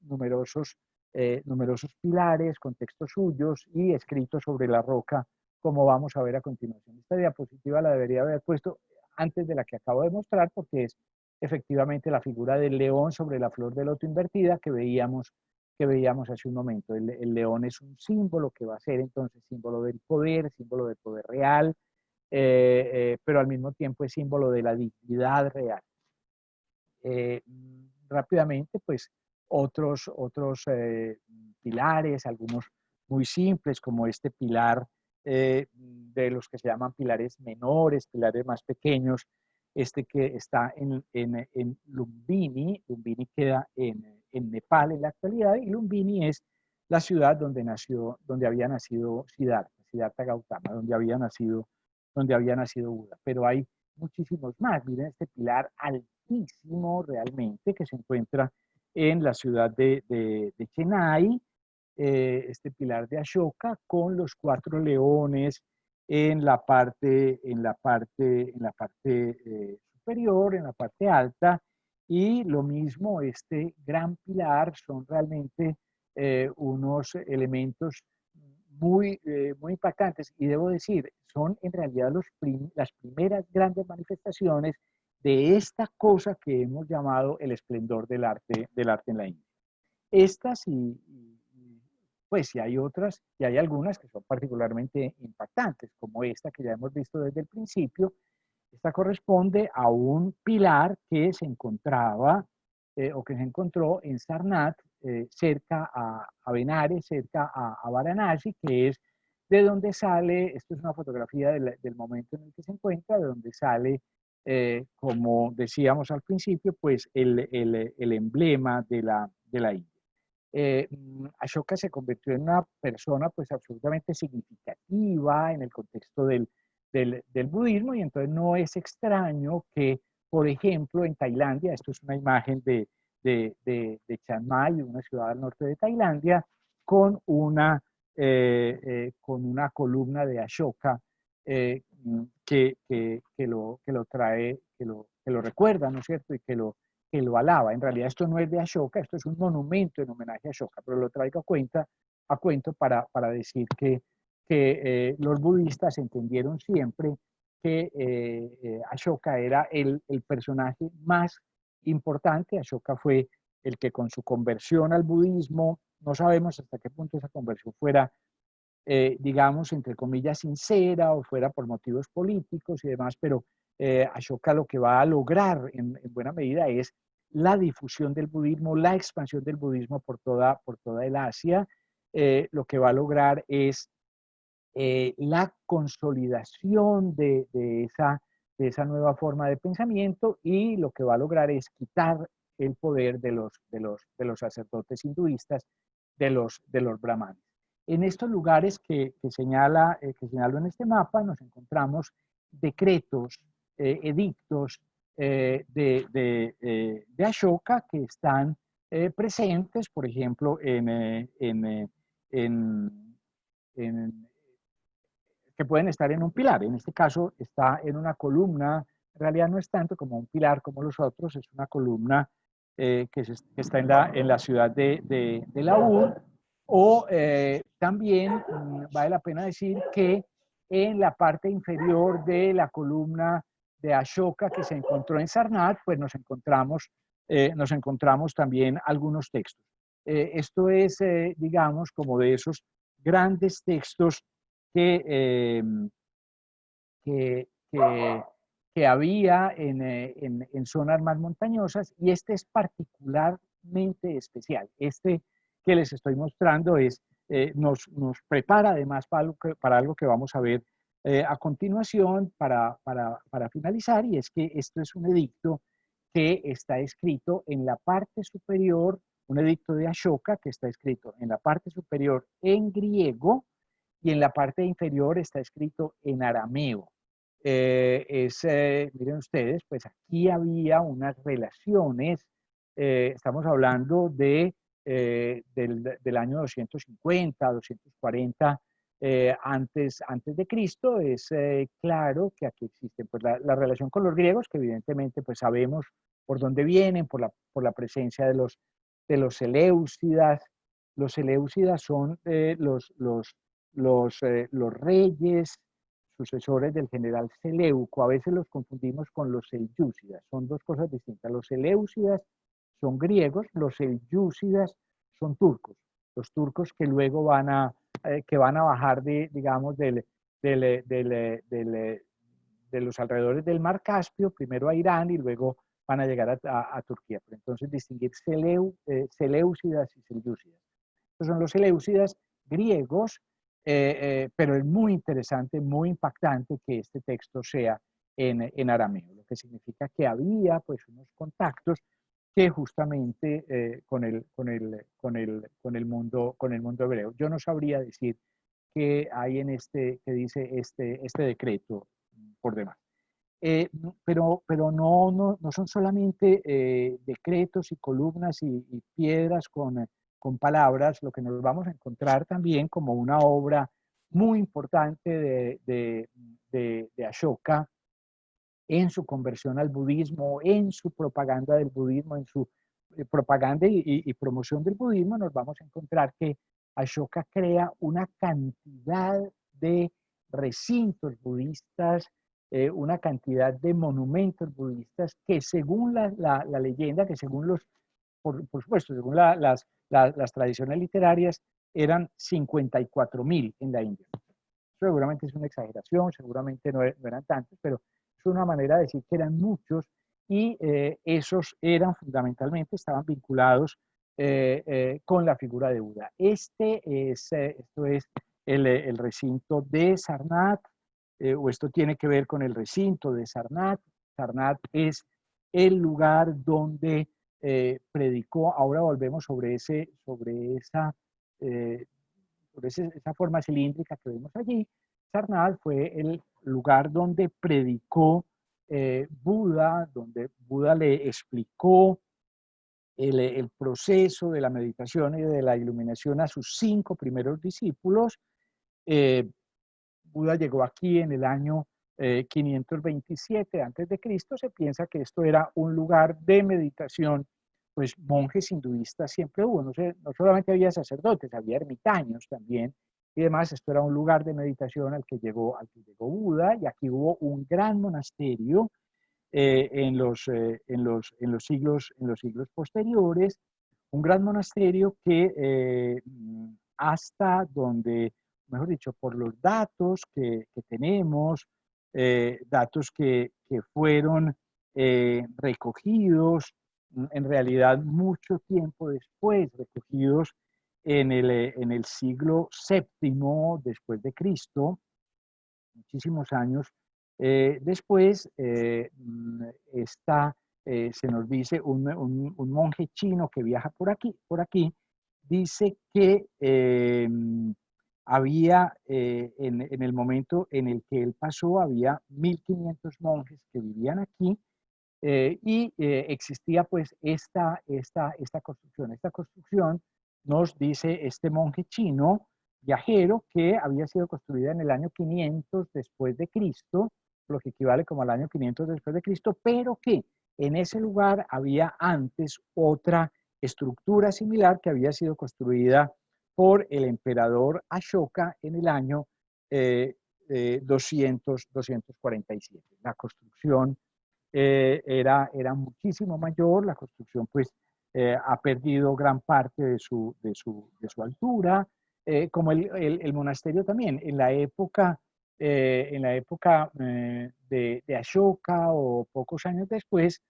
pilares con textos suyos y escritos sobre la roca, como vamos a ver a continuación. Esta diapositiva la debería haber puesto antes de la que acabo de mostrar, porque es efectivamente la figura del león sobre la flor de loto invertida que veíamos hace un momento. El león es un símbolo que va a ser entonces símbolo del poder real, pero al mismo tiempo es símbolo de la dignidad real. Rápidamente, pues otros pilares, algunos muy simples, como este pilar de los que se llaman pilares menores, pilares más pequeños, este que está en Lumbini. Lumbini queda en Nepal en la actualidad, y Lumbini es la ciudad donde había nacido Siddhartha Gautama, donde había nacido Buda. Pero hay muchísimos más. Miren este pilar altísimo realmente que se encuentra en la ciudad de Chennai, este pilar de Ashoka con los 4 leones en la parte superior, en la parte alta, y lo mismo este gran pilar. Son realmente unos elementos muy impactantes, y debo decir, son en realidad las primeras grandes manifestaciones de esta cosa que hemos llamado el esplendor del arte en la India. Estas pues si hay otras, y hay algunas que son particularmente impactantes, como esta que ya hemos visto desde el principio. Esta corresponde a un pilar que se encontraba o que se encontró en Sarnath, cerca a Benares, cerca a Varanasi, que es de donde sale. Esto es una fotografía del momento en el que se encuentra, de donde sale, como decíamos al principio, pues el emblema de la India. Ashoka se convirtió en una persona pues absolutamente significativa en el contexto del budismo, y entonces no es extraño que, por ejemplo, en Tailandia, esto es una imagen de Chiang Mai, una ciudad al norte de Tailandia, con una columna de Ashoka que lo recuerda, ¿no es cierto?, y que lo alaba. En realidad esto no es de Ashoka, esto es un monumento en homenaje a Ashoka, pero lo traigo a cuento para decir que los budistas entendieron siempre que Ashoka era el personaje más importante. Ashoka fue el que, con su conversión al budismo, no sabemos hasta qué punto esa conversión fuera, digamos, entre comillas, sincera, o fuera por motivos políticos y demás, pero Ashoka lo que va a lograr en buena medida es la difusión del budismo, la expansión del budismo por toda el Asia. Lo que va a lograr es la consolidación de esa nueva forma de pensamiento, y lo que va a lograr es quitar el poder de los sacerdotes hinduistas, de los brahmanes. En estos lugares que señalo en este mapa nos encontramos decretos, edictos de Ashoka que están presentes, por ejemplo, que pueden estar en un pilar. En este caso está en una columna, en realidad no es tanto como un pilar como los otros, es una columna que está en la ciudad de Laúd, o también vale la pena decir que en la parte inferior de la columna de Ashoka que se encontró en Sarnath, pues nos encontramos también algunos textos. Esto es, digamos, como de esos grandes textos que, que, que, que había en zonas más montañosas, y este es particularmente especial. Este que les estoy mostrando nos prepara además para algo que vamos a ver a continuación para finalizar, y es que esto es un edicto que está escrito en la parte superior, un edicto de Ashoka que está escrito en la parte superior en griego, y en la parte inferior está escrito en arameo. Miren ustedes, pues aquí había unas relaciones, estamos hablando del año 250, 240 antes de Cristo. Es claro que aquí existe pues, la relación con los griegos, que evidentemente pues sabemos por dónde vienen, por la presencia de los Seleucidas. Los Seleucidas son los reyes sucesores del general Seleuco. A veces los confundimos con los selyúcidas, son dos cosas distintas. Los Seleucidas son griegos, los selyúcidas son turcos. Los turcos que luego van a bajar digamos, de los alrededores del Mar Caspio, primero a Irán y luego van a llegar a Turquía. Pero entonces distinguir Seleucidas y selyúcidas. Estos son los Seleucidas griegos, pero es muy interesante, muy impactante que este texto sea en arameo, lo que significa que había pues unos contactos que justamente con el mundo hebreo. Yo no sabría decir qué hay en que dice este decreto por demás. Pero no son solamente decretos y columnas y piedras con palabras, lo que nos vamos a encontrar también como una obra muy importante de Ashoka en su conversión al budismo, en su propaganda del budismo, en su propaganda y promoción del budismo. Nos vamos a encontrar que Ashoka crea una cantidad de recintos budistas, una cantidad de monumentos budistas que según la leyenda, que según por supuesto, según las tradiciones literarias, eran 54.000 en la India. Seguramente es una exageración, seguramente no eran tantos, pero es una manera de decir que eran muchos, y esos fundamentalmente, estaban vinculados con la figura de Buda. Esto es el recinto de Sarnath, o esto tiene que ver con el recinto de Sarnath. Sarnath es el lugar donde predicó. Ahora volvemos sobre esa forma cilíndrica que vemos allí. Sarnath fue el lugar donde predicó Buda, donde Buda le explicó el proceso de la meditación y de la iluminación a sus 5 primeros discípulos. Buda llegó aquí en el año 527 a.C. Se piensa que esto era un lugar de meditación. Pues monjes hinduistas siempre hubo, no solamente había sacerdotes, había ermitaños también y demás. Esto era un lugar de meditación al que llegó Buda, y aquí hubo un gran monasterio en los siglos posteriores, un gran monasterio que hasta donde, mejor dicho, por los datos que tenemos, datos que fueron recogidos en realidad mucho tiempo después, recogidos en el siglo VII después de Cristo, muchísimos años después. Se nos dice un monje chino que viaja por aquí, dice que había, en el momento en el que él pasó, había 1.500 monjes que vivían aquí, Existía pues esta construcción. Esta construcción nos dice este monje chino viajero que había sido construida en el año 500 después de Cristo, lo que equivale como al año 500 después de Cristo, pero que en ese lugar había antes otra estructura similar que había sido construida por el emperador Ashoka en el año 247. La construcción era muchísimo mayor, la construcción pues ha perdido gran parte de su altura, como el monasterio también. En la época de Ashoka o pocos años después,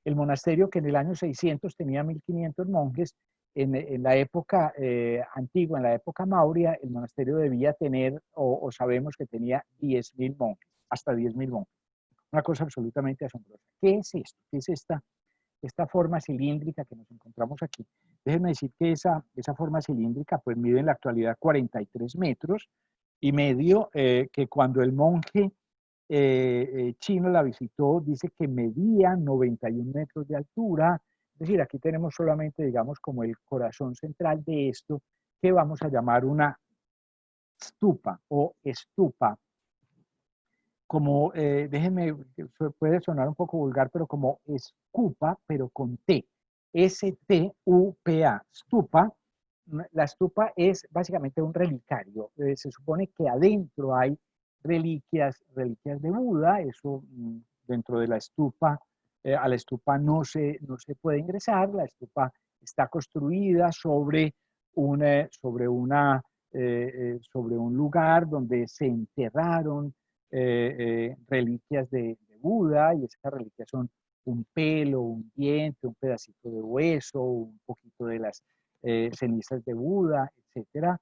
el monasterio que en el año 600 tenía 1500 monjes, en la época antigua, en la época Maurya, el monasterio debía tener, o sabemos que tenía 10.000 monjes, hasta 10.000 monjes. Una cosa absolutamente asombrosa. ¿Qué es esto? ¿Qué es esta forma cilíndrica que nos encontramos aquí? Déjenme decir que esa forma cilíndrica pues mide en la actualidad 43 metros y medio, que cuando el monje chino la visitó dice que medía 91 metros de altura. Es decir, aquí tenemos solamente, digamos, como el corazón central de esto, que vamos a llamar una stupa o estupa. Como, déjenme, puede sonar un poco vulgar, pero como escupa, pero con T. S-T-U-P-A, stupa. La stupa es básicamente un relicario. Se supone que adentro hay reliquias de Buda. Eso dentro de la stupa, a la stupa no se puede ingresar. La stupa está construida sobre sobre un lugar donde se enterraron reliquias de Buda, y esas reliquias son un pelo, un diente, un pedacito de hueso, un poquito de las cenizas de Buda, etc.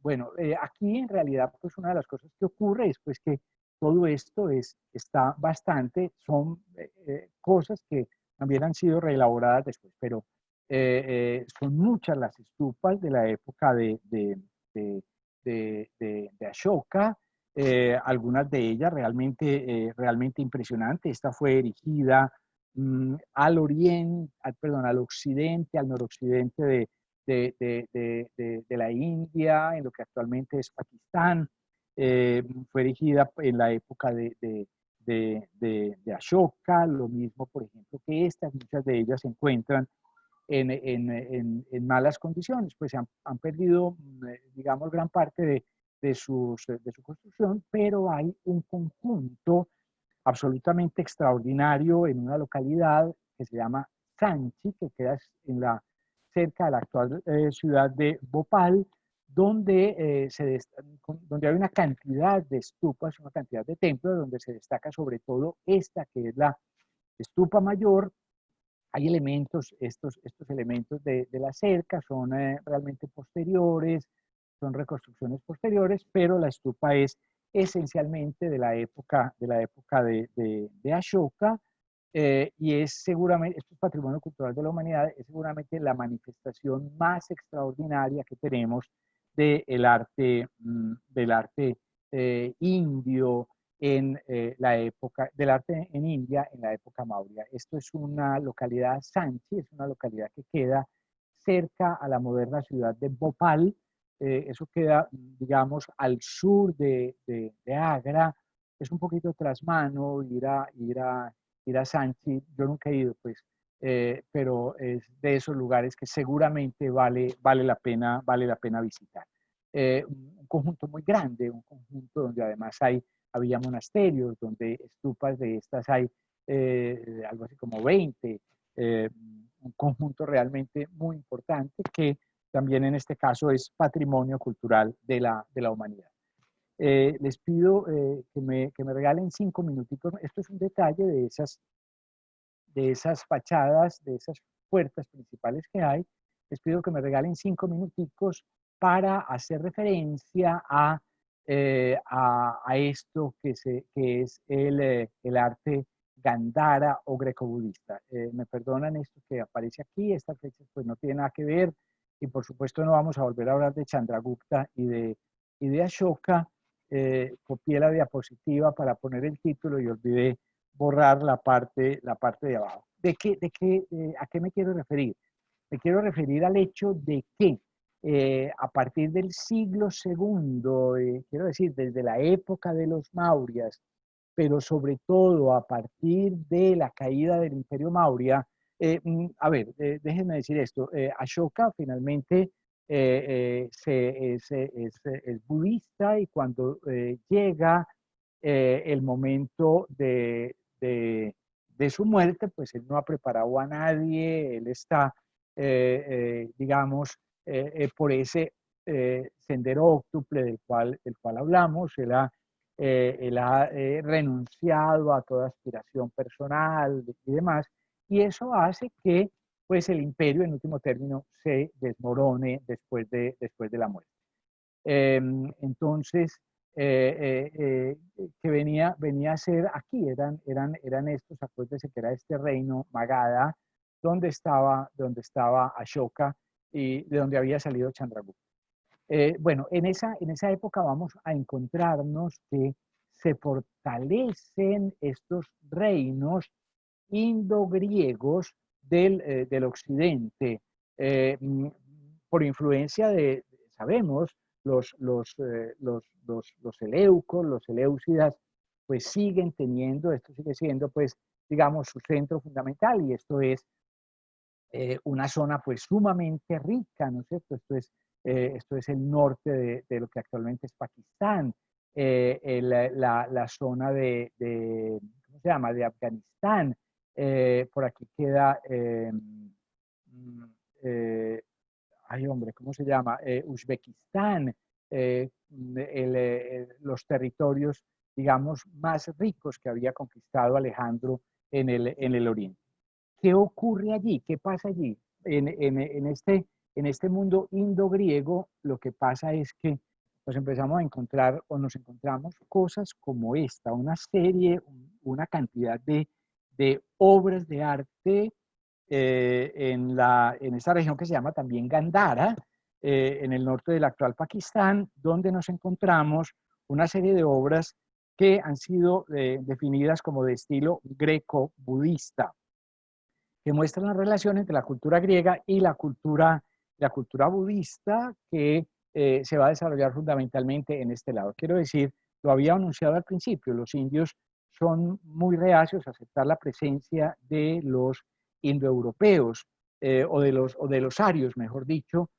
Bueno, aquí en realidad pues una de las cosas que ocurre es pues que todo esto está bastante, son cosas que también han sido reelaboradas después, pero son muchas las estupas de la época de Ashoka, algunas de ellas realmente impresionantes. Esta fue erigida al oriente, al occidente, al noroccidente de la India, en lo que actualmente es Pakistán. Fue erigida en la época de Ashoka, lo mismo, por ejemplo, que estas, muchas de ellas se encuentran en malas condiciones, pues han perdido, digamos, gran parte de su construcción, pero hay un conjunto absolutamente extraordinario en una localidad que se llama Sanchi, que queda cerca de la actual ciudad de Bhopal, donde, donde hay una cantidad de estupas, una cantidad de templos, donde se destaca sobre todo esta, que es la estupa mayor. Hay elementos, estos elementos de la cerca son realmente posteriores, son reconstrucciones posteriores, pero la estupa es esencialmente de la época de Ashoka, y es seguramente, esto es patrimonio cultural de la humanidad, es seguramente la manifestación más extraordinaria que tenemos del arte indio en la época, del arte en India en la época Maurya. Esto es una localidad, Sanchi, es una localidad que queda cerca a la moderna ciudad de Bhopal. Eso queda, digamos, al sur de Agra. Es un poquito trasmano ir a Sanchi. Yo nunca he ido, pues, pero es de esos lugares que seguramente vale la pena visitar. Un conjunto muy grande, un conjunto donde además había monasterios, donde estupas de estas hay algo así como 20, un conjunto realmente muy importante que también en este caso es patrimonio cultural de la humanidad. Les pido que me regalen 5 minutitos. Esto es un detalle de esas fachadas, de esas puertas principales que hay. Les pido que me regalen 5 minuticos para hacer referencia a esto que es el arte Gandhara o greco-budista. Me perdonan esto que aparece aquí, esta fecha pues no tiene nada que ver, y por supuesto no vamos a volver a hablar de Chandragupta y de Ashoka. Copié la diapositiva para poner el título y olvidé borrar la parte de abajo. ¿A qué me quiero referir? Me quiero referir al hecho de que a partir del siglo II, quiero decir, desde la época de los Mauryaas, pero sobre todo a partir de la caída del Imperio Maurya, déjenme decir esto, Ashoka finalmente es budista, y cuando llega el momento de su muerte, pues él no ha preparado a nadie, él está, digamos, por ese sendero óctuple del cual hablamos. Él ha renunciado a toda aspiración personal y demás, y eso hace que pues, el imperio, en último término, se desmorone después de la muerte. Entonces, que venía a ser aquí, eran estos, acuérdense que era este reino Magadha, donde estaba Ashoka y de donde había salido Chandragupta. Bueno, en esa época vamos a encontrarnos que se fortalecen estos reinos indogriegos del occidente, por influencia sabemos, los eleucos, los eleusidas, pues siguen teniendo, esto sigue siendo, pues, digamos, su centro fundamental, y esto es una zona pues sumamente rica, ¿no es cierto? Esto es el norte de lo que actualmente es Pakistán, la zona ¿cómo se llama?, de Afganistán. Por aquí queda, ay hombre, ¿cómo se llama?, Uzbekistán, los territorios, digamos, más ricos que había conquistado Alejandro en el oriente. ¿Qué ocurre allí? ¿Qué pasa allí? En este mundo indogriego, lo que pasa es que nos empezamos a encontrar, o nos encontramos cosas como esta, una serie, una cantidad de obras de arte en esta región que se llama también Gandhara, en el norte del actual Pakistán, donde nos encontramos una serie de obras que han sido definidas como de estilo greco-budista, que muestran la relación entre la cultura griega y la cultura budista, que se va a desarrollar fundamentalmente en este lado. Quiero decir, lo había anunciado al principio, los indios son muy reacios a aceptar la presencia de los indoeuropeos, o de los arios, mejor dicho,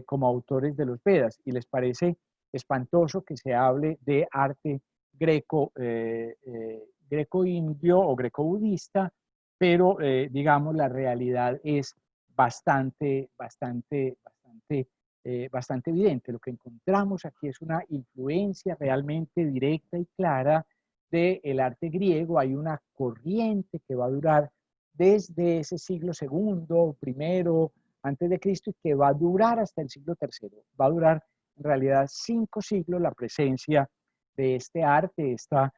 como autores de los Vedas, y les parece espantoso que se hable de arte greco-indio o greco-budista, pero digamos la realidad es bastante evidente. Lo que encontramos aquí es una influencia realmente directa y clara del arte griego. Hay una corriente que va a durar desde ese siglo II, primero, antes de Cristo, y que va a durar hasta el siglo III. Va a durar en realidad 5 siglos la presencia de este arte, esta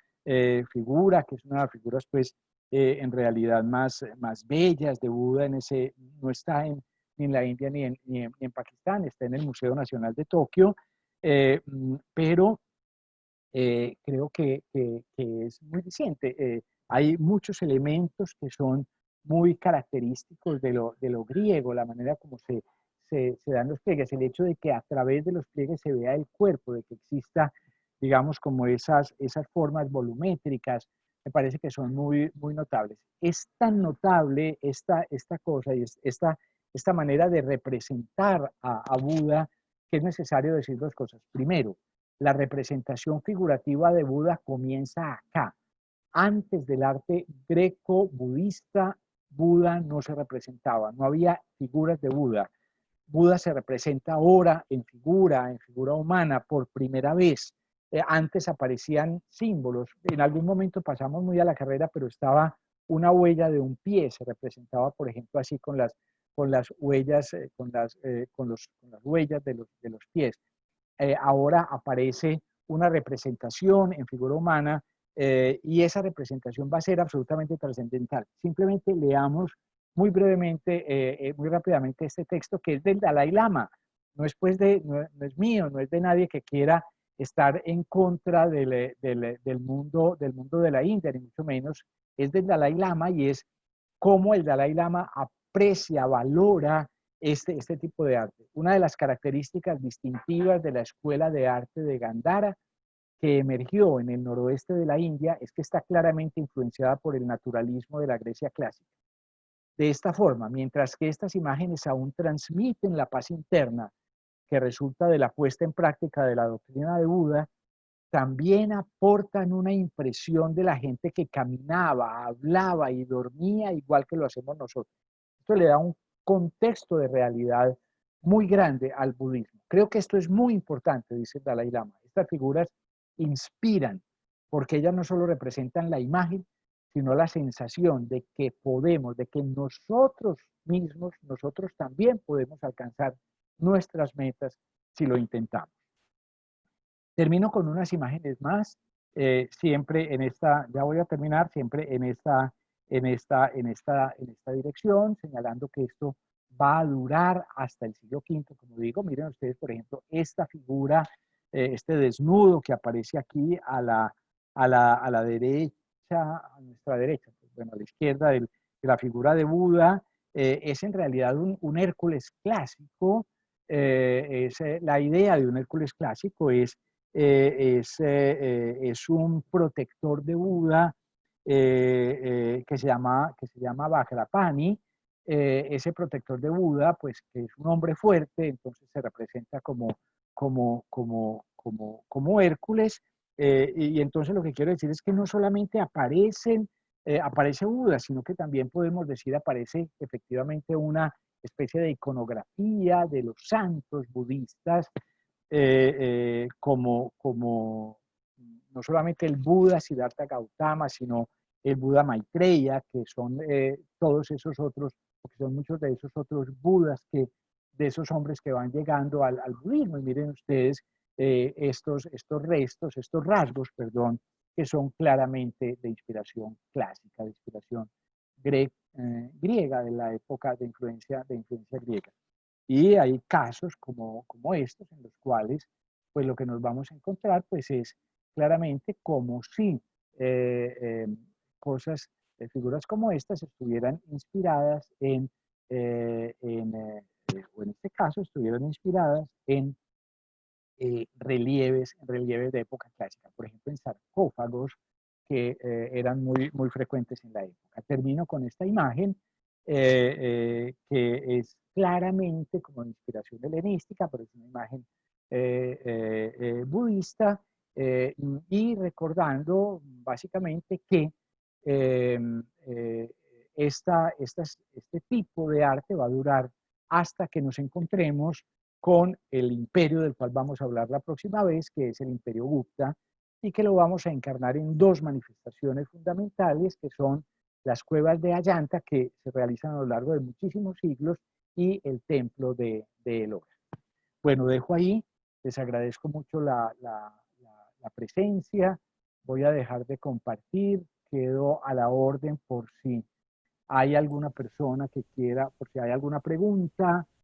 figura, que es una de las figuras pues en realidad más bellas de Buda. No está ni en la India ni en Pakistán, está en el Museo Nacional de Tokio, pero creo que es muy reciente. Hay muchos elementos que son muy característicos de lo griego, la manera como se dan los pliegues, el hecho de que a través de los pliegues se vea el cuerpo, de que exista, digamos, como esas formas volumétricas, me parece que son muy notables. Es tan notable esta cosa y esta manera de representar a Buda, que es necesario decir dos cosas. Primero, la representación figurativa de Buda comienza acá. Antes del arte greco-budista, Buda no se representaba, no había figuras de Buda. Buda se representa ahora en figura humana por primera vez. Antes aparecían símbolos. En algún momento pasamos muy a la carrera, pero estaba una huella de un pie, se representaba, por ejemplo, así con las huellas, con las huellas de los pies. Ahora aparece una representación en figura humana, y esa representación va a ser absolutamente trascendental. Simplemente leamos muy brevemente, muy rápidamente este texto, que es del Dalai Lama. No es, pues no es mío, no es de nadie que quiera estar en contra del mundo de la India, ni mucho menos, es del Dalai Lama, y es cómo el Dalai Lama aprecia, valora este tipo de arte. Una de las características distintivas de la escuela de arte de Gandhara, que emergió en el noroeste de la India, es que está claramente influenciada por el naturalismo de la Grecia clásica. De esta forma, mientras que estas imágenes aún transmiten la paz interna que resulta de la puesta en práctica de la doctrina de Buda, también aportan una impresión de la gente que caminaba, hablaba y dormía igual que lo hacemos nosotros. Esto le da un contexto de realidad muy grande al budismo. Creo que esto es muy importante, dice el Dalai Lama. Estas figuras inspiran, porque ellas no solo representan la imagen, sino la sensación de que podemos, de que nosotros mismos, nosotros también podemos alcanzar nuestras metas si lo intentamos. Termino con unas imágenes más, siempre en esta, ya voy a terminar, siempre en esta dirección, señalando que esto va a durar hasta el siglo V, como digo. Miren ustedes, por ejemplo, esta figura, este desnudo que aparece aquí a la derecha, a nuestra derecha, pues, bueno, a la izquierda de la figura de Buda, es en realidad un Hércules clásico. La idea de un Hércules clásico es un protector de Buda que se llama Vajrapani. Ese protector de Buda, pues que es un hombre fuerte, entonces se representa como Hércules. Y entonces lo que quiero decir es que no solamente aparece Buda, sino que también podemos decir aparece efectivamente una especie de iconografía de los santos budistas, como no solamente el Buda Siddhartha Gautama, sino el Buda Maitreya, que son todos esos otros, porque son muchos de esos otros Budas, de esos hombres que van llegando al budismo. Y miren ustedes estos rasgos, perdón, que son claramente de inspiración clásica, de inspiración griega, de la época de influencia griega. Y hay casos como estos en los cuales pues lo que nos vamos a encontrar pues es claramente como si figuras como estas estuvieran inspiradas o en este caso estuvieran inspiradas en relieves de época clásica, por ejemplo en sarcófagos que eran muy frecuentes en la época. Termino con esta imagen que es claramente como de inspiración helenística, pero es una imagen budista, y recordando básicamente que eh, eh, este tipo de arte va a durar hasta que nos encontremos con el imperio del cual vamos a hablar la próxima vez, que es el imperio Gupta, y que lo vamos a encarnar en dos manifestaciones fundamentales, que son las cuevas de Ayanta, que se realizan a lo largo de muchísimos siglos, y el templo de Ellora. Bueno, dejo ahí, les agradezco mucho la presencia, voy a dejar de compartir, quedo a la orden por si hay alguna persona que quiera, por si hay alguna pregunta,